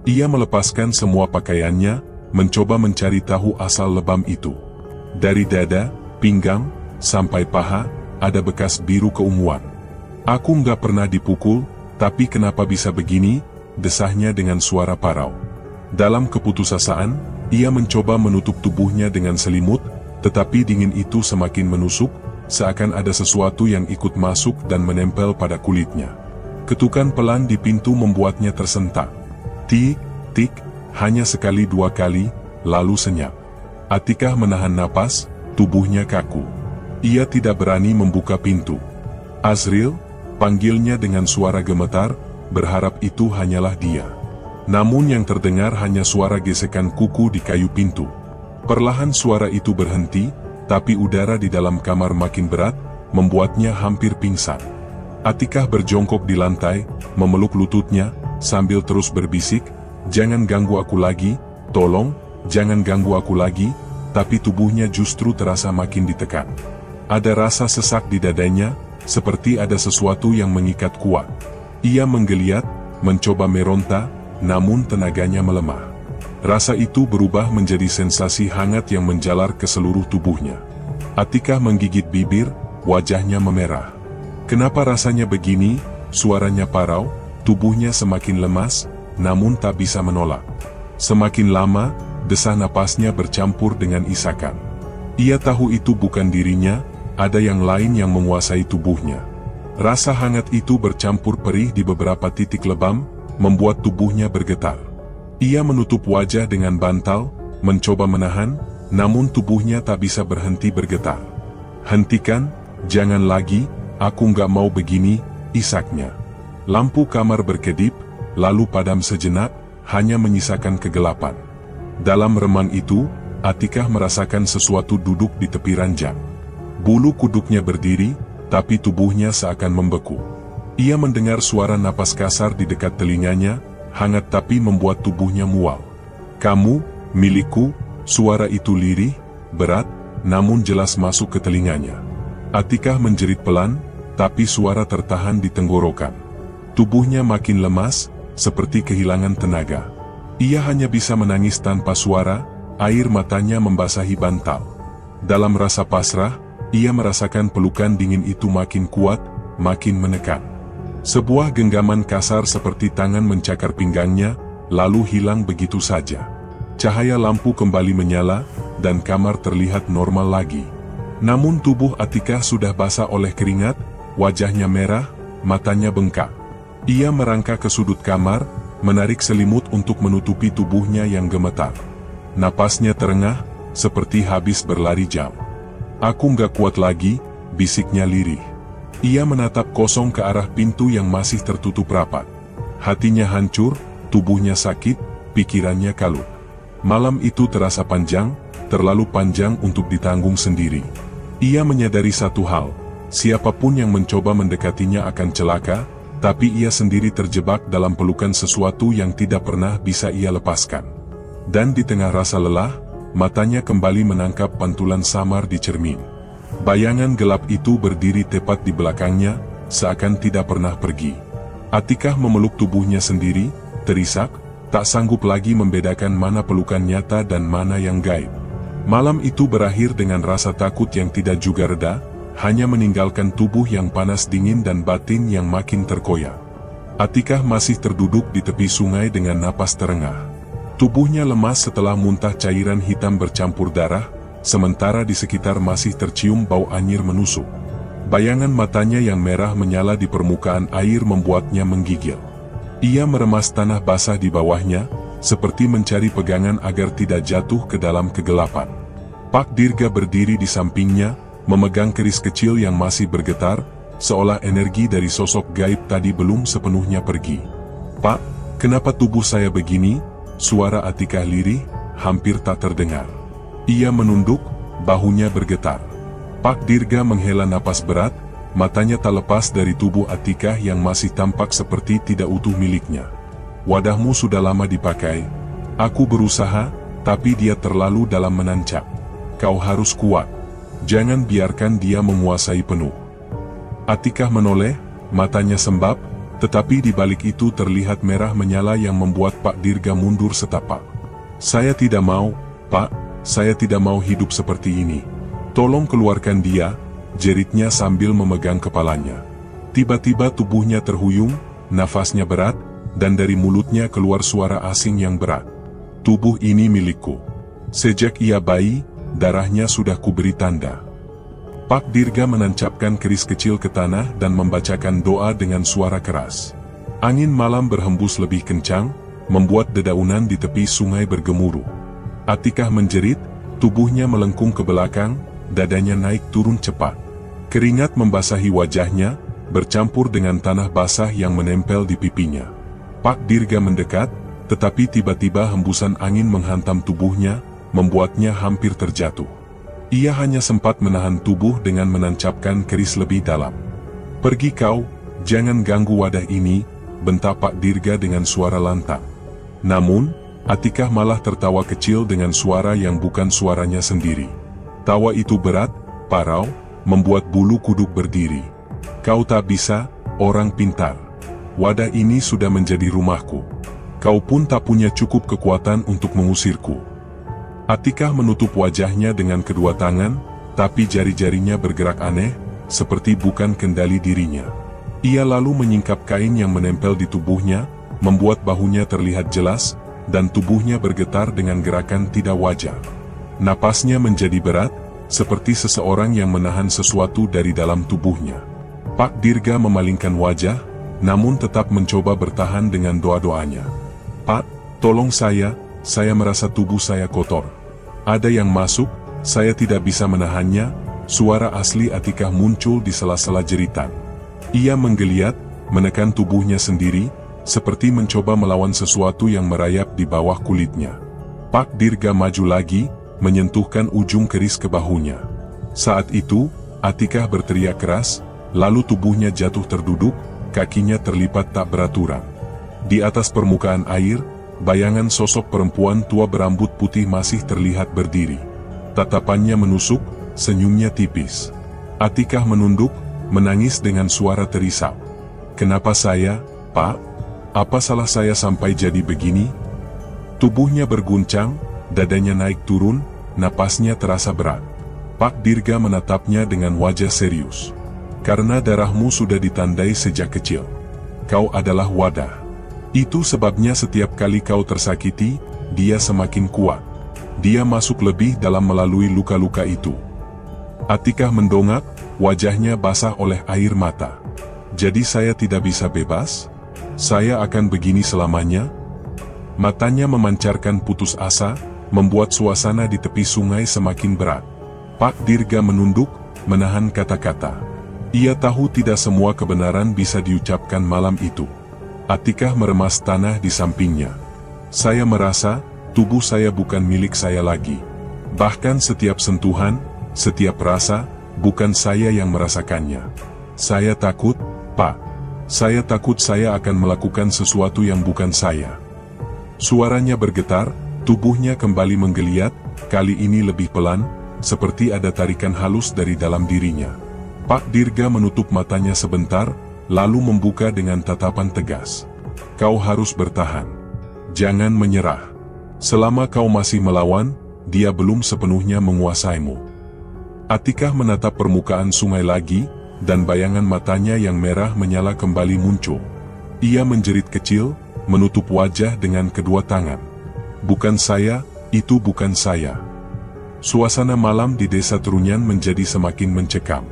A: Ia melepaskan semua pakaiannya, mencoba mencari tahu asal lebam itu. Dari dada, pinggang, sampai paha, ada bekas biru keunguan. "Aku nggak pernah dipukul, tapi kenapa bisa begini?" desahnya dengan suara parau. Dalam keputusasaan, ia mencoba menutup tubuhnya dengan selimut, tetapi dingin itu semakin menusuk, seakan ada sesuatu yang ikut masuk dan menempel pada kulitnya. Ketukan pelan di pintu membuatnya tersentak. Tik, tik, hanya sekali 2 kali, lalu senyap. Atikah menahan napas, tubuhnya kaku. Ia tidak berani membuka pintu. "Azril," panggilnya dengan suara gemetar, berharap itu hanyalah dia. Namun yang terdengar hanya suara gesekan kuku di kayu pintu. Perlahan suara itu berhenti, tapi udara di dalam kamar makin berat, membuatnya hampir pingsan. Atikah berjongkok di lantai, memeluk lututnya, sambil terus berbisik, "Jangan ganggu aku lagi, tolong, jangan ganggu aku lagi," tapi tubuhnya justru terasa makin ditekan. Ada rasa sesak di dadanya, seperti ada sesuatu yang mengikat kuat. Ia menggeliat, mencoba meronta, namun tenaganya melemah. Rasa itu berubah menjadi sensasi hangat yang menjalar ke seluruh tubuhnya. Atikah menggigit bibir, wajahnya memerah. Kenapa rasanya begini? Suaranya parau, tubuhnya semakin lemas, namun tak bisa menolak. Semakin lama, desah napasnya bercampur dengan isakan. Ia tahu itu bukan dirinya, ada yang lain yang menguasai tubuhnya. Rasa hangat itu bercampur perih di beberapa titik lebam, membuat tubuhnya bergetar. Ia menutup wajah dengan bantal, mencoba menahan, namun tubuhnya tak bisa berhenti bergetar. "Hentikan, jangan lagi, aku nggak mau begini," isaknya. Lampu kamar berkedip, lalu padam sejenak, hanya menyisakan kegelapan. Dalam remang itu, Atikah merasakan sesuatu duduk di tepi ranjang. Bulu kuduknya berdiri, tapi tubuhnya seakan membeku. Ia mendengar suara napas kasar di dekat telinganya, hangat tapi membuat tubuhnya mual. "Kamu, milikku," suara itu lirih, berat, namun jelas masuk ke telinganya. Atikah menjerit pelan, tapi suara tertahan di tenggorokan. Tubuhnya makin lemas, seperti kehilangan tenaga. Ia hanya bisa menangis tanpa suara, air matanya membasahi bantal. Dalam rasa pasrah, ia merasakan pelukan dingin itu makin kuat, makin menekan. Sebuah genggaman kasar seperti tangan mencakar pinggangnya, lalu hilang begitu saja. Cahaya lampu kembali menyala, dan kamar terlihat normal lagi. Namun tubuh Atikah sudah basah oleh keringat, wajahnya merah, matanya bengkak. Ia merangkak ke sudut kamar, menarik selimut untuk menutupi tubuhnya yang gemetar. Napasnya terengah, seperti habis berlari jauh. "Aku nggak kuat lagi," bisiknya lirih. Ia menatap kosong ke arah pintu yang masih tertutup rapat. Hatinya hancur, tubuhnya sakit, pikirannya kalut. Malam itu terasa panjang, terlalu panjang untuk ditanggung sendiri. Ia menyadari satu hal, siapapun yang mencoba mendekatinya akan celaka, tapi ia sendiri terjebak dalam pelukan sesuatu yang tidak pernah bisa ia lepaskan. Dan di tengah rasa lelah, matanya kembali menangkap pantulan samar di cermin. Bayangan gelap itu berdiri tepat di belakangnya, seakan tidak pernah pergi. Atikah memeluk tubuhnya sendiri, terisak, tak sanggup lagi membedakan mana pelukan nyata dan mana yang gaib. Malam itu berakhir dengan rasa takut yang tidak juga reda, hanya meninggalkan tubuh yang panas dingin dan batin yang makin terkoyak. Atikah masih terduduk di tepi sungai dengan napas terengah. Tubuhnya lemas setelah muntah cairan hitam bercampur darah, sementara di sekitar masih tercium bau anyir menusuk. Bayangan matanya yang merah menyala di permukaan air membuatnya menggigil. Ia meremas tanah basah di bawahnya, seperti mencari pegangan agar tidak jatuh ke dalam kegelapan. Pak Dirga berdiri di sampingnya, memegang keris kecil yang masih bergetar, seolah energi dari sosok gaib tadi belum sepenuhnya pergi. "Pak, kenapa tubuh saya begini?" Suara Atikah lirih, hampir tak terdengar. Ia menunduk, bahunya bergetar. Pak Dirga menghela napas berat, matanya tak lepas dari tubuh Atikah yang masih tampak seperti tidak utuh miliknya. "Wadahmu sudah lama dipakai. Aku berusaha, tapi dia terlalu dalam menancap. Kau harus kuat. Jangan biarkan dia menguasai penuh." Atikah menoleh, matanya sembab, tetapi di balik itu terlihat merah menyala yang membuat Pak Dirga mundur setapak. "Saya tidak mau, Pak, saya tidak mau hidup seperti ini. Tolong keluarkan dia," jeritnya sambil memegang kepalanya. Tiba-tiba tubuhnya terhuyung, nafasnya berat, dan dari mulutnya keluar suara asing yang berat. "Tubuh ini milikku. Sejak ia bayi, darahnya sudah kuberi tanda." Pak Dirga menancapkan keris kecil ke tanah dan membacakan doa dengan suara keras. Angin malam berhembus lebih kencang, membuat dedaunan di tepi sungai bergemuruh. Atikah menjerit, tubuhnya melengkung ke belakang, dadanya naik turun cepat. Keringat membasahi wajahnya, bercampur dengan tanah basah yang menempel di pipinya. Pak Dirga mendekat, tetapi tiba-tiba hembusan angin menghantam tubuhnya, membuatnya hampir terjatuh. Ia hanya sempat menahan tubuh dengan menancapkan keris lebih dalam. "Pergi kau, jangan ganggu wadah ini," bentak Pak Dirga dengan suara lantang. Namun, Atikah malah tertawa kecil dengan suara yang bukan suaranya sendiri. Tawa itu berat, parau, membuat bulu kuduk berdiri. "Kau tak bisa, orang pintar. wadah ini sudah menjadi rumahku. Kau pun tak punya cukup kekuatan untuk mengusirku. Atikah menutup wajahnya dengan kedua tangan, tapi jari-jarinya bergerak aneh, seperti bukan kendali dirinya. Ia lalu menyingkap kain yang menempel di tubuhnya, membuat bahunya terlihat jelas, dan tubuhnya bergetar dengan gerakan tidak wajar. Napasnya menjadi berat, seperti seseorang yang menahan sesuatu dari dalam tubuhnya. Pak Dirga memalingkan wajah, namun tetap mencoba bertahan dengan doa-doanya. Pak, tolong saya merasa tubuh saya kotor. Ada yang masuk, saya tidak bisa menahannya. Suara asli Atikah muncul di sela-sela jeritan. Ia menggeliat, menekan tubuhnya sendiri, seperti mencoba melawan sesuatu yang merayap di bawah kulitnya. Pak Dirga maju lagi, menyentuhkan ujung keris ke bahunya. Saat itu, Atikah berteriak keras, lalu tubuhnya jatuh terduduk, kakinya terlipat tak beraturan. Di atas permukaan air, bayangan sosok perempuan tua berambut putih masih terlihat berdiri. Tatapannya menusuk, senyumnya tipis. Atikah menunduk, menangis dengan suara terisau. Kenapa saya, Pak? Apa salah saya sampai jadi begini? Tubuhnya berguncang, dadanya naik turun, napasnya terasa berat. Pak Dirga menatapnya dengan wajah serius. Karena darahmu sudah ditandai sejak kecil. Kau adalah wadah. Itu sebabnya setiap kali kau tersakiti, dia semakin kuat. Dia masuk lebih dalam melalui luka-luka itu. Atikah mendongak, wajahnya basah oleh air mata. Jadi saya tidak bisa bebas? Saya akan begini selamanya? Matanya memancarkan putus asa, membuat suasana di tepi sungai semakin berat. Pak Dirga menunduk, menahan kata-kata. Ia tahu tidak semua kebenaran bisa diucapkan malam itu. Atikah meremas tanah di sampingnya. Saya merasa, tubuh saya bukan milik saya lagi. Bahkan setiap sentuhan, setiap rasa, bukan saya yang merasakannya. Saya takut, Pak. Saya takut saya akan melakukan sesuatu yang bukan saya. Suaranya bergetar, tubuhnya kembali menggeliat, kali ini lebih pelan, seperti ada tarikan halus dari dalam dirinya. Pak Dirga menutup matanya sebentar, lalu membuka dengan tatapan tegas. Kau harus bertahan. Jangan menyerah. Selama kau masih melawan, dia belum sepenuhnya menguasaimu. Atikah menatap permukaan sungai lagi, dan bayangan matanya yang merah menyala kembali muncul. Ia menjerit kecil, menutup wajah dengan kedua tangan. Bukan saya, itu bukan saya. Suasana malam di desa Trunyan menjadi semakin mencekam.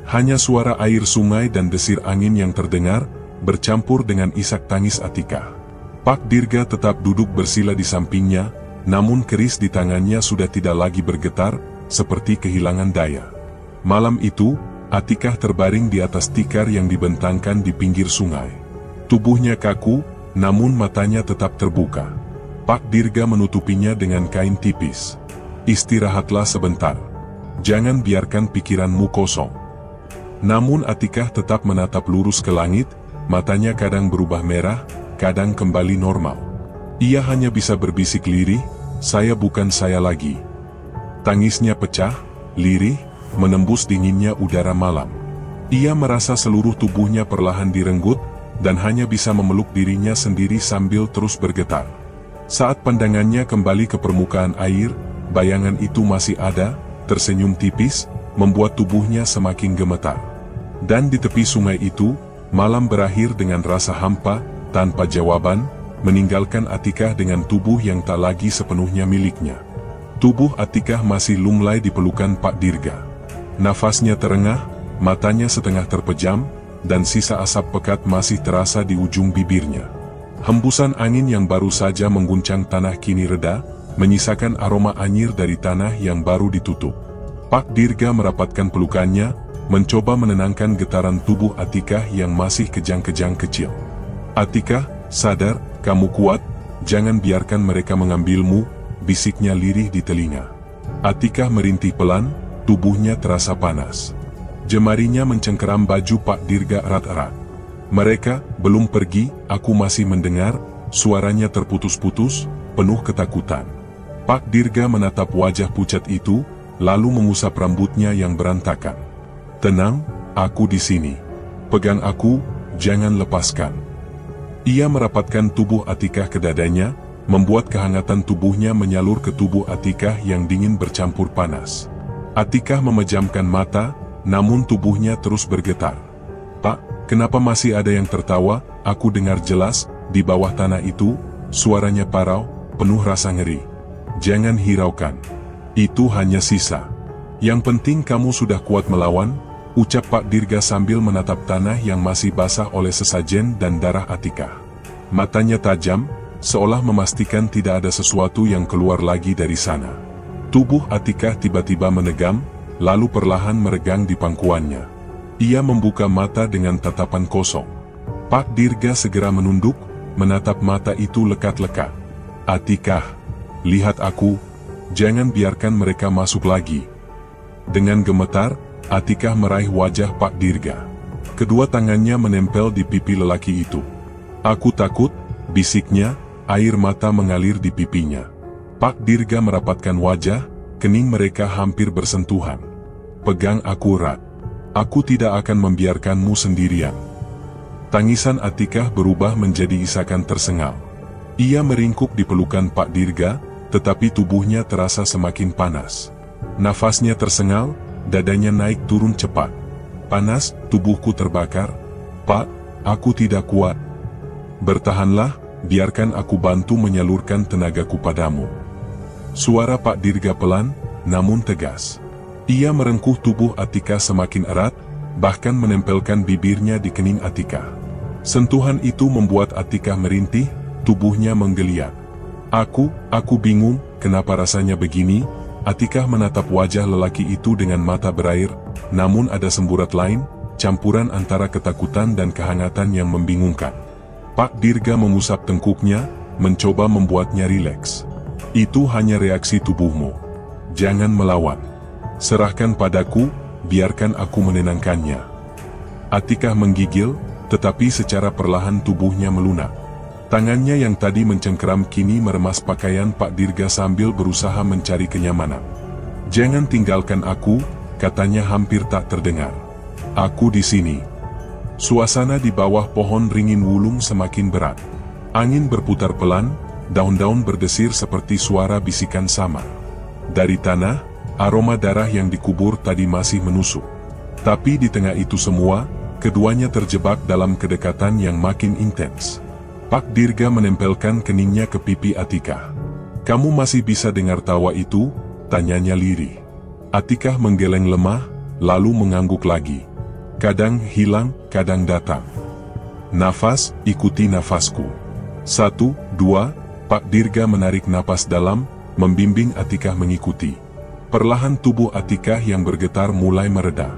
A: Hanya suara air sungai dan desir angin yang terdengar, bercampur dengan isak tangis Atikah. Pak Dirga tetap duduk bersila di sampingnya, namun keris di tangannya sudah tidak lagi bergetar, seperti kehilangan daya. Malam itu, Atikah terbaring di atas tikar yang dibentangkan di pinggir sungai. Tubuhnya kaku, namun matanya tetap terbuka. Pak Dirga menutupinya dengan kain tipis. Istirahatlah sebentar. Jangan biarkan pikiranmu kosong. Namun Atikah tetap menatap lurus ke langit, matanya kadang berubah merah, kadang kembali normal. Ia hanya bisa berbisik lirih, saya bukan saya lagi. Tangisnya pecah, lirih, menembus dinginnya udara malam. Ia merasa seluruh tubuhnya perlahan direnggut, dan hanya bisa memeluk dirinya sendiri sambil terus bergetar. Saat pandangannya kembali ke permukaan air, bayangan itu masih ada, tersenyum tipis, membuat tubuhnya semakin gemetar. Dan di tepi sungai itu, malam berakhir dengan rasa hampa, tanpa jawaban, meninggalkan Atikah dengan tubuh yang tak lagi sepenuhnya miliknya. Tubuh Atikah masih lunglai di pelukan Pak Dirga. Nafasnya terengah, matanya setengah terpejam, dan sisa asap pekat masih terasa di ujung bibirnya. Hembusan angin yang baru saja mengguncang tanah kini reda, menyisakan aroma anyir dari tanah yang baru ditutup. Pak Dirga merapatkan pelukannya, mencoba menenangkan getaran tubuh Atikah yang masih kejang-kejang kecil. Atikah, sadar, kamu kuat, jangan biarkan mereka mengambilmu, bisiknya lirih di telinga. Atikah merintih pelan, tubuhnya terasa panas. Jemarinya mencengkeram baju Pak Dirga erat-erat. Mereka belum pergi, aku masih mendengar, suaranya terputus-putus, penuh ketakutan. Pak Dirga menatap wajah pucat itu, lalu mengusap rambutnya yang berantakan. Tenang, aku di sini. Pegang aku, jangan lepaskan. Ia merapatkan tubuh Atikah ke dadanya, membuat kehangatan tubuhnya menyalur ke tubuh Atikah yang dingin bercampur panas. Atikah memejamkan mata, namun tubuhnya terus bergetar. "Pak, kenapa masih ada yang tertawa?" Aku dengar jelas, di bawah tanah itu, suaranya parau, penuh rasa ngeri. "Jangan hiraukan. Itu hanya sisa. Yang penting kamu sudah kuat melawan," ucap Pak Dirga sambil menatap tanah yang masih basah oleh sesajen dan darah Atikah. Matanya tajam, seolah memastikan tidak ada sesuatu yang keluar lagi dari sana. Tubuh Atikah tiba-tiba menegam, lalu perlahan meregang di pangkuannya. Ia membuka mata dengan tatapan kosong. Pak Dirga segera menunduk, menatap mata itu lekat-lekat. "Atikah, lihat aku, jangan biarkan mereka masuk lagi." Dengan gemetar, Atikah meraih wajah Pak Dirga. Kedua tangannya menempel di pipi lelaki itu. "Aku takut," bisiknya, air mata mengalir di pipinya. Pak Dirga merapatkan wajah, kening mereka hampir bersentuhan. "Pegang aku erat. Aku tidak akan membiarkanmu sendirian." Tangisan Atikah berubah menjadi isakan tersengal. Ia meringkuk di pelukan Pak Dirga, tetapi tubuhnya terasa semakin panas. Nafasnya tersengal, dadanya naik turun cepat. "Panas, tubuhku terbakar. Pak, aku tidak kuat." "Bertahanlah, biarkan aku bantu menyalurkan tenagaku padamu." Suara Pak Dirga pelan, namun tegas. Ia merengkuh tubuh Atikah semakin erat, bahkan menempelkan bibirnya di kening Atikah. Sentuhan itu membuat Atikah merintih, tubuhnya menggeliat. Aku bingung, kenapa rasanya begini?" Atikah menatap wajah lelaki itu dengan mata berair, namun ada semburat lain, campuran antara ketakutan dan kehangatan yang membingungkan. Pak Dirga mengusap tengkuknya, mencoba membuatnya rileks. "Itu hanya reaksi tubuhmu. Jangan melawan. Serahkan padaku, biarkan aku menenangkannya." Atikah menggigil, tetapi secara perlahan tubuhnya melunak. Tangannya yang tadi mencengkeram kini meremas pakaian Pak Dirga sambil berusaha mencari kenyamanan. "Jangan tinggalkan aku," katanya hampir tak terdengar. "Aku di sini." Suasana di bawah pohon ringin wulung semakin berat. Angin berputar pelan, daun-daun berdesir seperti suara bisikan samar. Dari tanah, aroma darah yang dikubur tadi masih menusuk. Tapi di tengah itu semua, keduanya terjebak dalam kedekatan yang makin intens. Pak Dirga menempelkan keningnya ke pipi Atikah. "Kamu masih bisa dengar tawa itu?" tanyanya lirih. Atikah menggeleng lemah, lalu mengangguk lagi. "Kadang hilang, kadang datang. Nafas, ikuti nafasku." 1, 2, Pak Dirga menarik napas dalam, membimbing Atikah mengikuti. Perlahan tubuh Atikah yang bergetar mulai mereda.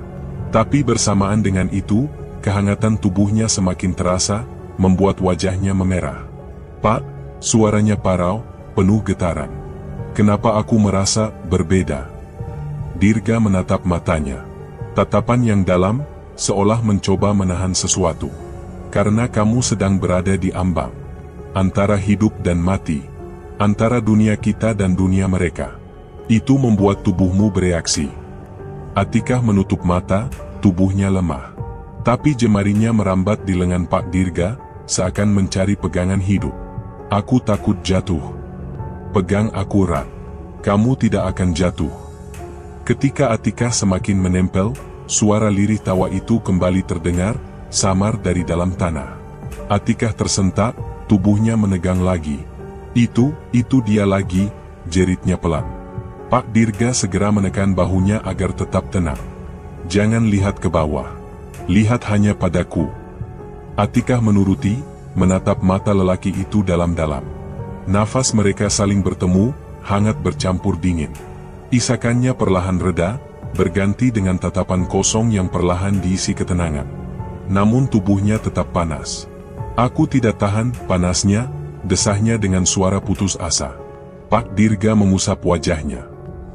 A: Tapi bersamaan dengan itu, kehangatan tubuhnya semakin terasa, membuat wajahnya memerah. "Pak," suaranya parau, penuh getaran. "Kenapa aku merasa berbeda?" Dirga menatap matanya. Tatapan yang dalam, seolah mencoba menahan sesuatu. "Karena kamu sedang berada di ambang. Antara hidup dan mati. Antara dunia kita dan dunia mereka. Itu membuat tubuhmu bereaksi." Atikah menutup mata, tubuhnya lemah. Tapi jemarinya merambat di lengan Pak Dirga, seakan mencari pegangan hidup. "Aku takut jatuh. Pegang aku erat. Kamu tidak akan jatuh." Ketika Atikah semakin menempel, suara lirih tawa itu kembali terdengar, samar dari dalam tanah. Atikah tersentak, tubuhnya menegang lagi. Itu dia lagi," jeritnya pelan. Pak Dirga segera menekan bahunya agar tetap tenang. "Jangan lihat ke bawah. Lihat hanya padaku." Atikah menuruti, menatap mata lelaki itu dalam-dalam. Nafas mereka saling bertemu, hangat bercampur dingin. Isakannya perlahan reda, berganti dengan tatapan kosong yang perlahan diisi ketenangan. Namun tubuhnya tetap panas. "Aku tidak tahan panasnya," desahnya dengan suara putus asa. Pak Dirga mengusap wajahnya.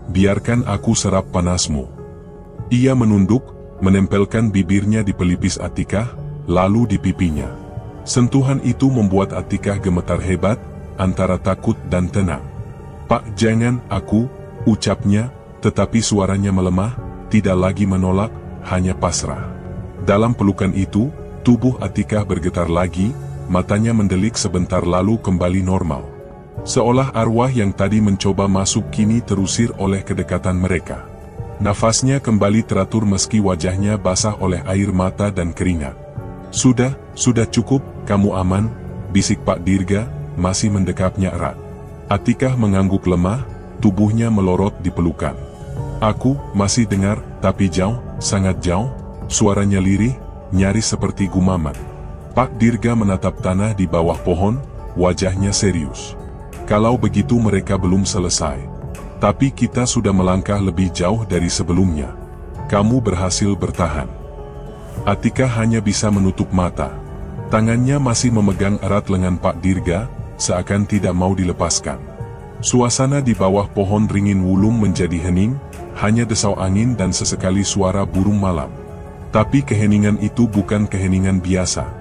A: "Biarkan aku serap panasmu." Ia menunduk, menempelkan bibirnya di pelipis Atikah, lalu di pipinya. Sentuhan itu membuat Atikah gemetar hebat, antara takut dan tenang. "Pak, jangan, aku," ucapnya, tetapi suaranya melemah, tidak lagi menolak, hanya pasrah. Dalam pelukan itu, tubuh Atikah bergetar lagi, matanya mendelik sebentar lalu kembali normal. Seolah arwah yang tadi mencoba masuk kini terusir oleh kedekatan mereka. Nafasnya kembali teratur meski wajahnya basah oleh air mata dan keringat. Sudah cukup, kamu aman, bisik Pak Dirga, masih mendekapnya erat. Atikah mengangguk lemah, tubuhnya melorot di pelukan. Aku masih dengar, tapi jauh, sangat jauh, suaranya lirih, nyaris seperti gumaman. Pak Dirga menatap tanah di bawah pohon, wajahnya serius. Kalau begitu mereka belum selesai. Tapi kita sudah melangkah lebih jauh dari sebelumnya. Kamu berhasil bertahan. Atika hanya bisa menutup mata. Tangannya masih memegang erat lengan Pak Dirga, seakan tidak mau dilepaskan. Suasana di bawah pohon ringin wulung menjadi hening, hanya desau angin dan sesekali suara burung malam. Tapi keheningan itu bukan keheningan biasa.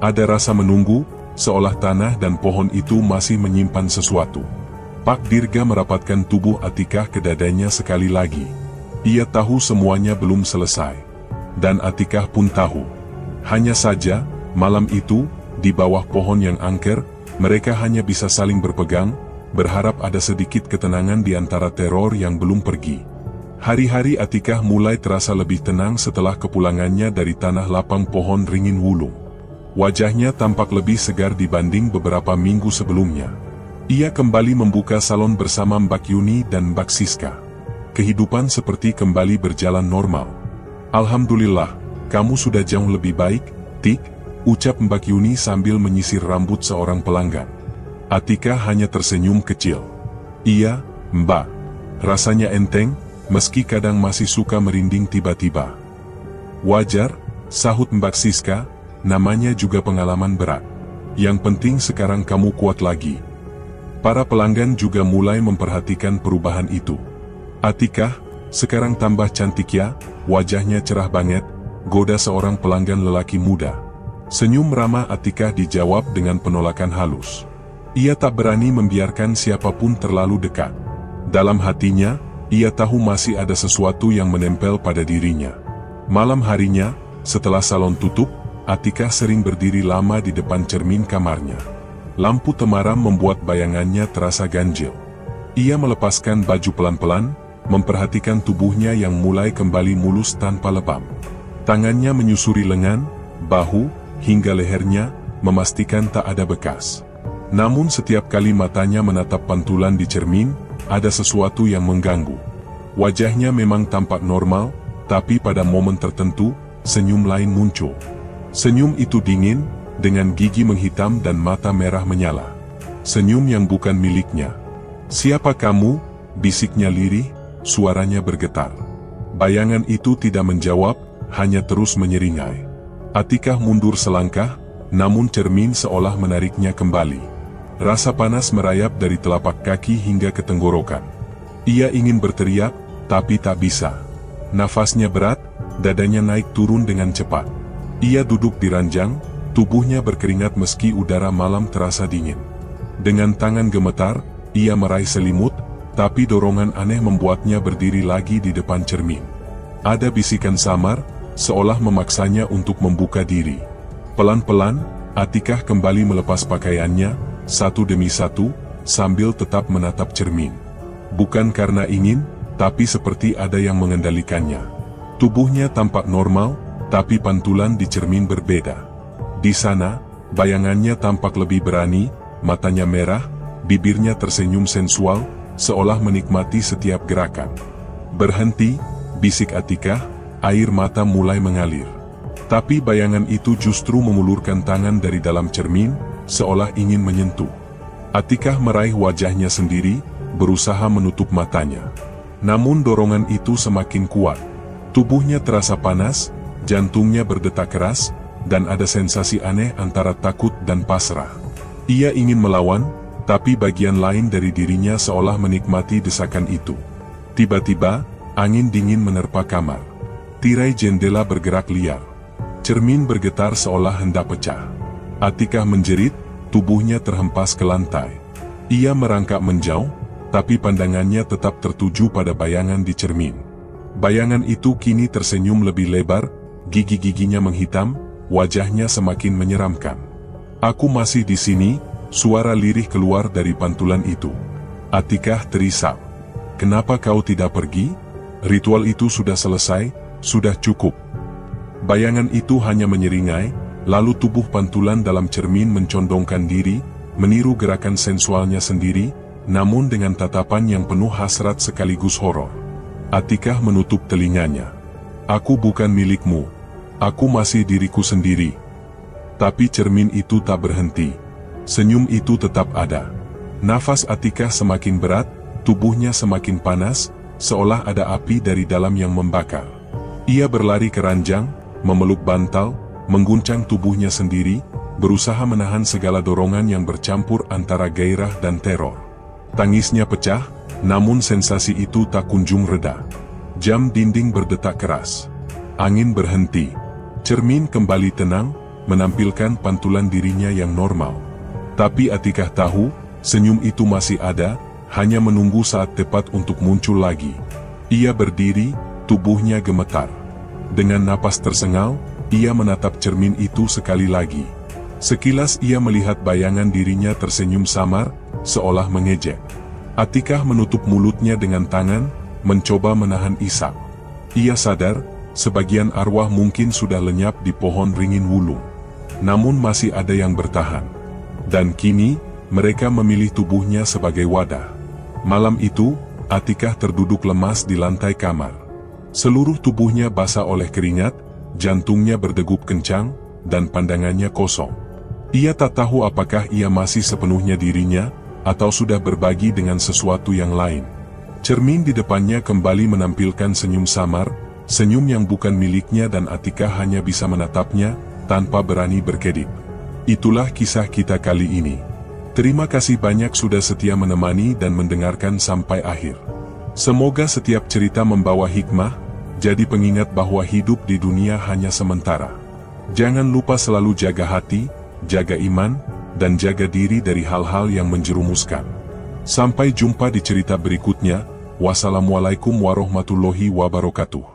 A: Ada rasa menunggu, seolah tanah dan pohon itu masih menyimpan sesuatu. Pak Dirga merapatkan tubuh Atikah ke dadanya sekali lagi. Ia tahu semuanya belum selesai. Dan Atikah pun tahu. Hanya saja, malam itu, di bawah pohon yang angker, mereka hanya bisa saling berpegang, berharap ada sedikit ketenangan di antara teror yang belum pergi. Hari-hari Atikah mulai terasa lebih tenang setelah kepulangannya dari tanah lapang pohon ringin wulung. Wajahnya tampak lebih segar dibanding beberapa minggu sebelumnya. Ia kembali membuka salon bersama Mbak Yuni dan Mbak Siska. Kehidupan seperti kembali berjalan normal. Alhamdulillah, kamu sudah jauh lebih baik, Tik, ucap Mbak Yuni sambil menyisir rambut seorang pelanggan. Atika hanya tersenyum kecil. Iya, Mbak. Rasanya enteng, meski kadang masih suka merinding tiba-tiba. Wajar, sahut Mbak Siska, namanya juga pengalaman berat. Yang penting sekarang kamu kuat lagi. Para pelanggan juga mulai memperhatikan perubahan itu. Atika, sekarang tambah cantik ya, wajahnya cerah banget, goda seorang pelanggan lelaki muda. Senyum ramah Atika dijawab dengan penolakan halus. Ia tak berani membiarkan siapapun terlalu dekat. Dalam hatinya, ia tahu masih ada sesuatu yang menempel pada dirinya. Malam harinya, setelah salon tutup, Atika sering berdiri lama di depan cermin kamarnya. Lampu temaram membuat bayangannya terasa ganjil. Ia melepaskan baju pelan-pelan, memperhatikan tubuhnya yang mulai kembali mulus tanpa lebam. Tangannya menyusuri lengan, bahu, hingga lehernya, memastikan tak ada bekas. Namun setiap kali matanya menatap pantulan di cermin, ada sesuatu yang mengganggu. Wajahnya memang tampak normal, tapi pada momen tertentu, senyum lain muncul. Senyum itu dingin, dengan gigi menghitam dan mata merah menyala. Senyum yang bukan miliknya. Siapa kamu? Bisiknya lirih, suaranya bergetar. Bayangan itu tidak menjawab, hanya terus menyeringai. Atikah mundur selangkah, namun cermin seolah menariknya kembali. Rasa panas merayap dari telapak kaki hingga ke tenggorokan. Ia ingin berteriak, tapi tak bisa. Nafasnya berat, dadanya naik turun dengan cepat. Ia duduk di ranjang, tubuhnya berkeringat meski udara malam terasa dingin. Dengan tangan gemetar, ia meraih selimut, tapi dorongan aneh membuatnya berdiri lagi di depan cermin. Ada bisikan samar, seolah memaksanya untuk membuka diri. Pelan-pelan, Atikah kembali melepas pakaiannya, satu demi satu, sambil tetap menatap cermin. Bukan karena ingin, tapi seperti ada yang mengendalikannya. Tubuhnya tampak normal, tapi pantulan di cermin berbeda. Di sana, bayangannya tampak lebih berani, matanya merah, bibirnya tersenyum sensual, seolah menikmati setiap gerakan. Berhenti, bisik Atikah, air mata mulai mengalir. Tapi bayangan itu justru mengulurkan tangan dari dalam cermin, seolah ingin menyentuh. Atikah meraih wajahnya sendiri, berusaha menutup matanya. Namun dorongan itu semakin kuat. Tubuhnya terasa panas, jantungnya berdetak keras, dan ada sensasi aneh antara takut dan pasrah. Ia ingin melawan, tapi bagian lain dari dirinya seolah menikmati desakan itu. Tiba-tiba, angin dingin menerpa kamar. Tirai jendela bergerak liar. Cermin bergetar seolah hendak pecah. Atikah menjerit, tubuhnya terhempas ke lantai. Ia merangkak menjauh, tapi pandangannya tetap tertuju pada bayangan di cermin. Bayangan itu kini tersenyum lebih lebar, gigi-giginya menghitam, wajahnya semakin menyeramkan. Aku masih di sini, suara lirih keluar dari pantulan itu. Atikah terisap. Kenapa kau tidak pergi? Ritual itu sudah selesai, sudah cukup. Bayangan itu hanya menyeringai, lalu tubuh pantulan dalam cermin mencondongkan diri, meniru gerakan sensualnya sendiri, namun dengan tatapan yang penuh hasrat sekaligus horor. Atikah menutup telinganya. Aku bukan milikmu. Aku masih diriku sendiri. Tapi cermin itu tak berhenti. Senyum itu tetap ada. Nafas Atikah semakin berat, tubuhnya semakin panas, seolah ada api dari dalam yang membakar. Ia berlari ke ranjang, memeluk bantal, mengguncang tubuhnya sendiri, berusaha menahan segala dorongan yang bercampur antara gairah dan teror. Tangisnya pecah, namun sensasi itu tak kunjung reda. Jam dinding berdetak keras. Angin berhenti. Cermin kembali tenang, menampilkan pantulan dirinya yang normal. Tapi Atikah tahu, senyum itu masih ada, hanya menunggu saat tepat untuk muncul lagi. Ia berdiri, tubuhnya gemetar. Dengan napas tersengal, ia menatap cermin itu sekali lagi. Sekilas ia melihat bayangan dirinya tersenyum samar, seolah mengejek. Atikah menutup mulutnya dengan tangan, mencoba menahan isak. Ia sadar, sebagian arwah mungkin sudah lenyap di pohon ringin wulung. Namun masih ada yang bertahan. Dan kini, mereka memilih tubuhnya sebagai wadah. Malam itu, Atikah terduduk lemas di lantai kamar. Seluruh tubuhnya basah oleh keringat, jantungnya berdegup kencang, dan pandangannya kosong. Ia tak tahu apakah ia masih sepenuhnya dirinya, atau sudah berbagi dengan sesuatu yang lain. Cermin di depannya kembali menampilkan senyum samar, senyum yang bukan miliknya dan Atikah hanya bisa menatapnya, tanpa berani berkedip. Itulah kisah kita kali ini. Terima kasih banyak sudah setia menemani dan mendengarkan sampai akhir. Semoga setiap cerita membawa hikmah, jadi pengingat bahwa hidup di dunia hanya sementara. Jangan lupa selalu jaga hati, jaga iman, dan jaga diri dari hal-hal yang menjerumuskan. Sampai jumpa di cerita berikutnya. Wassalamualaikum warahmatullahi wabarakatuh.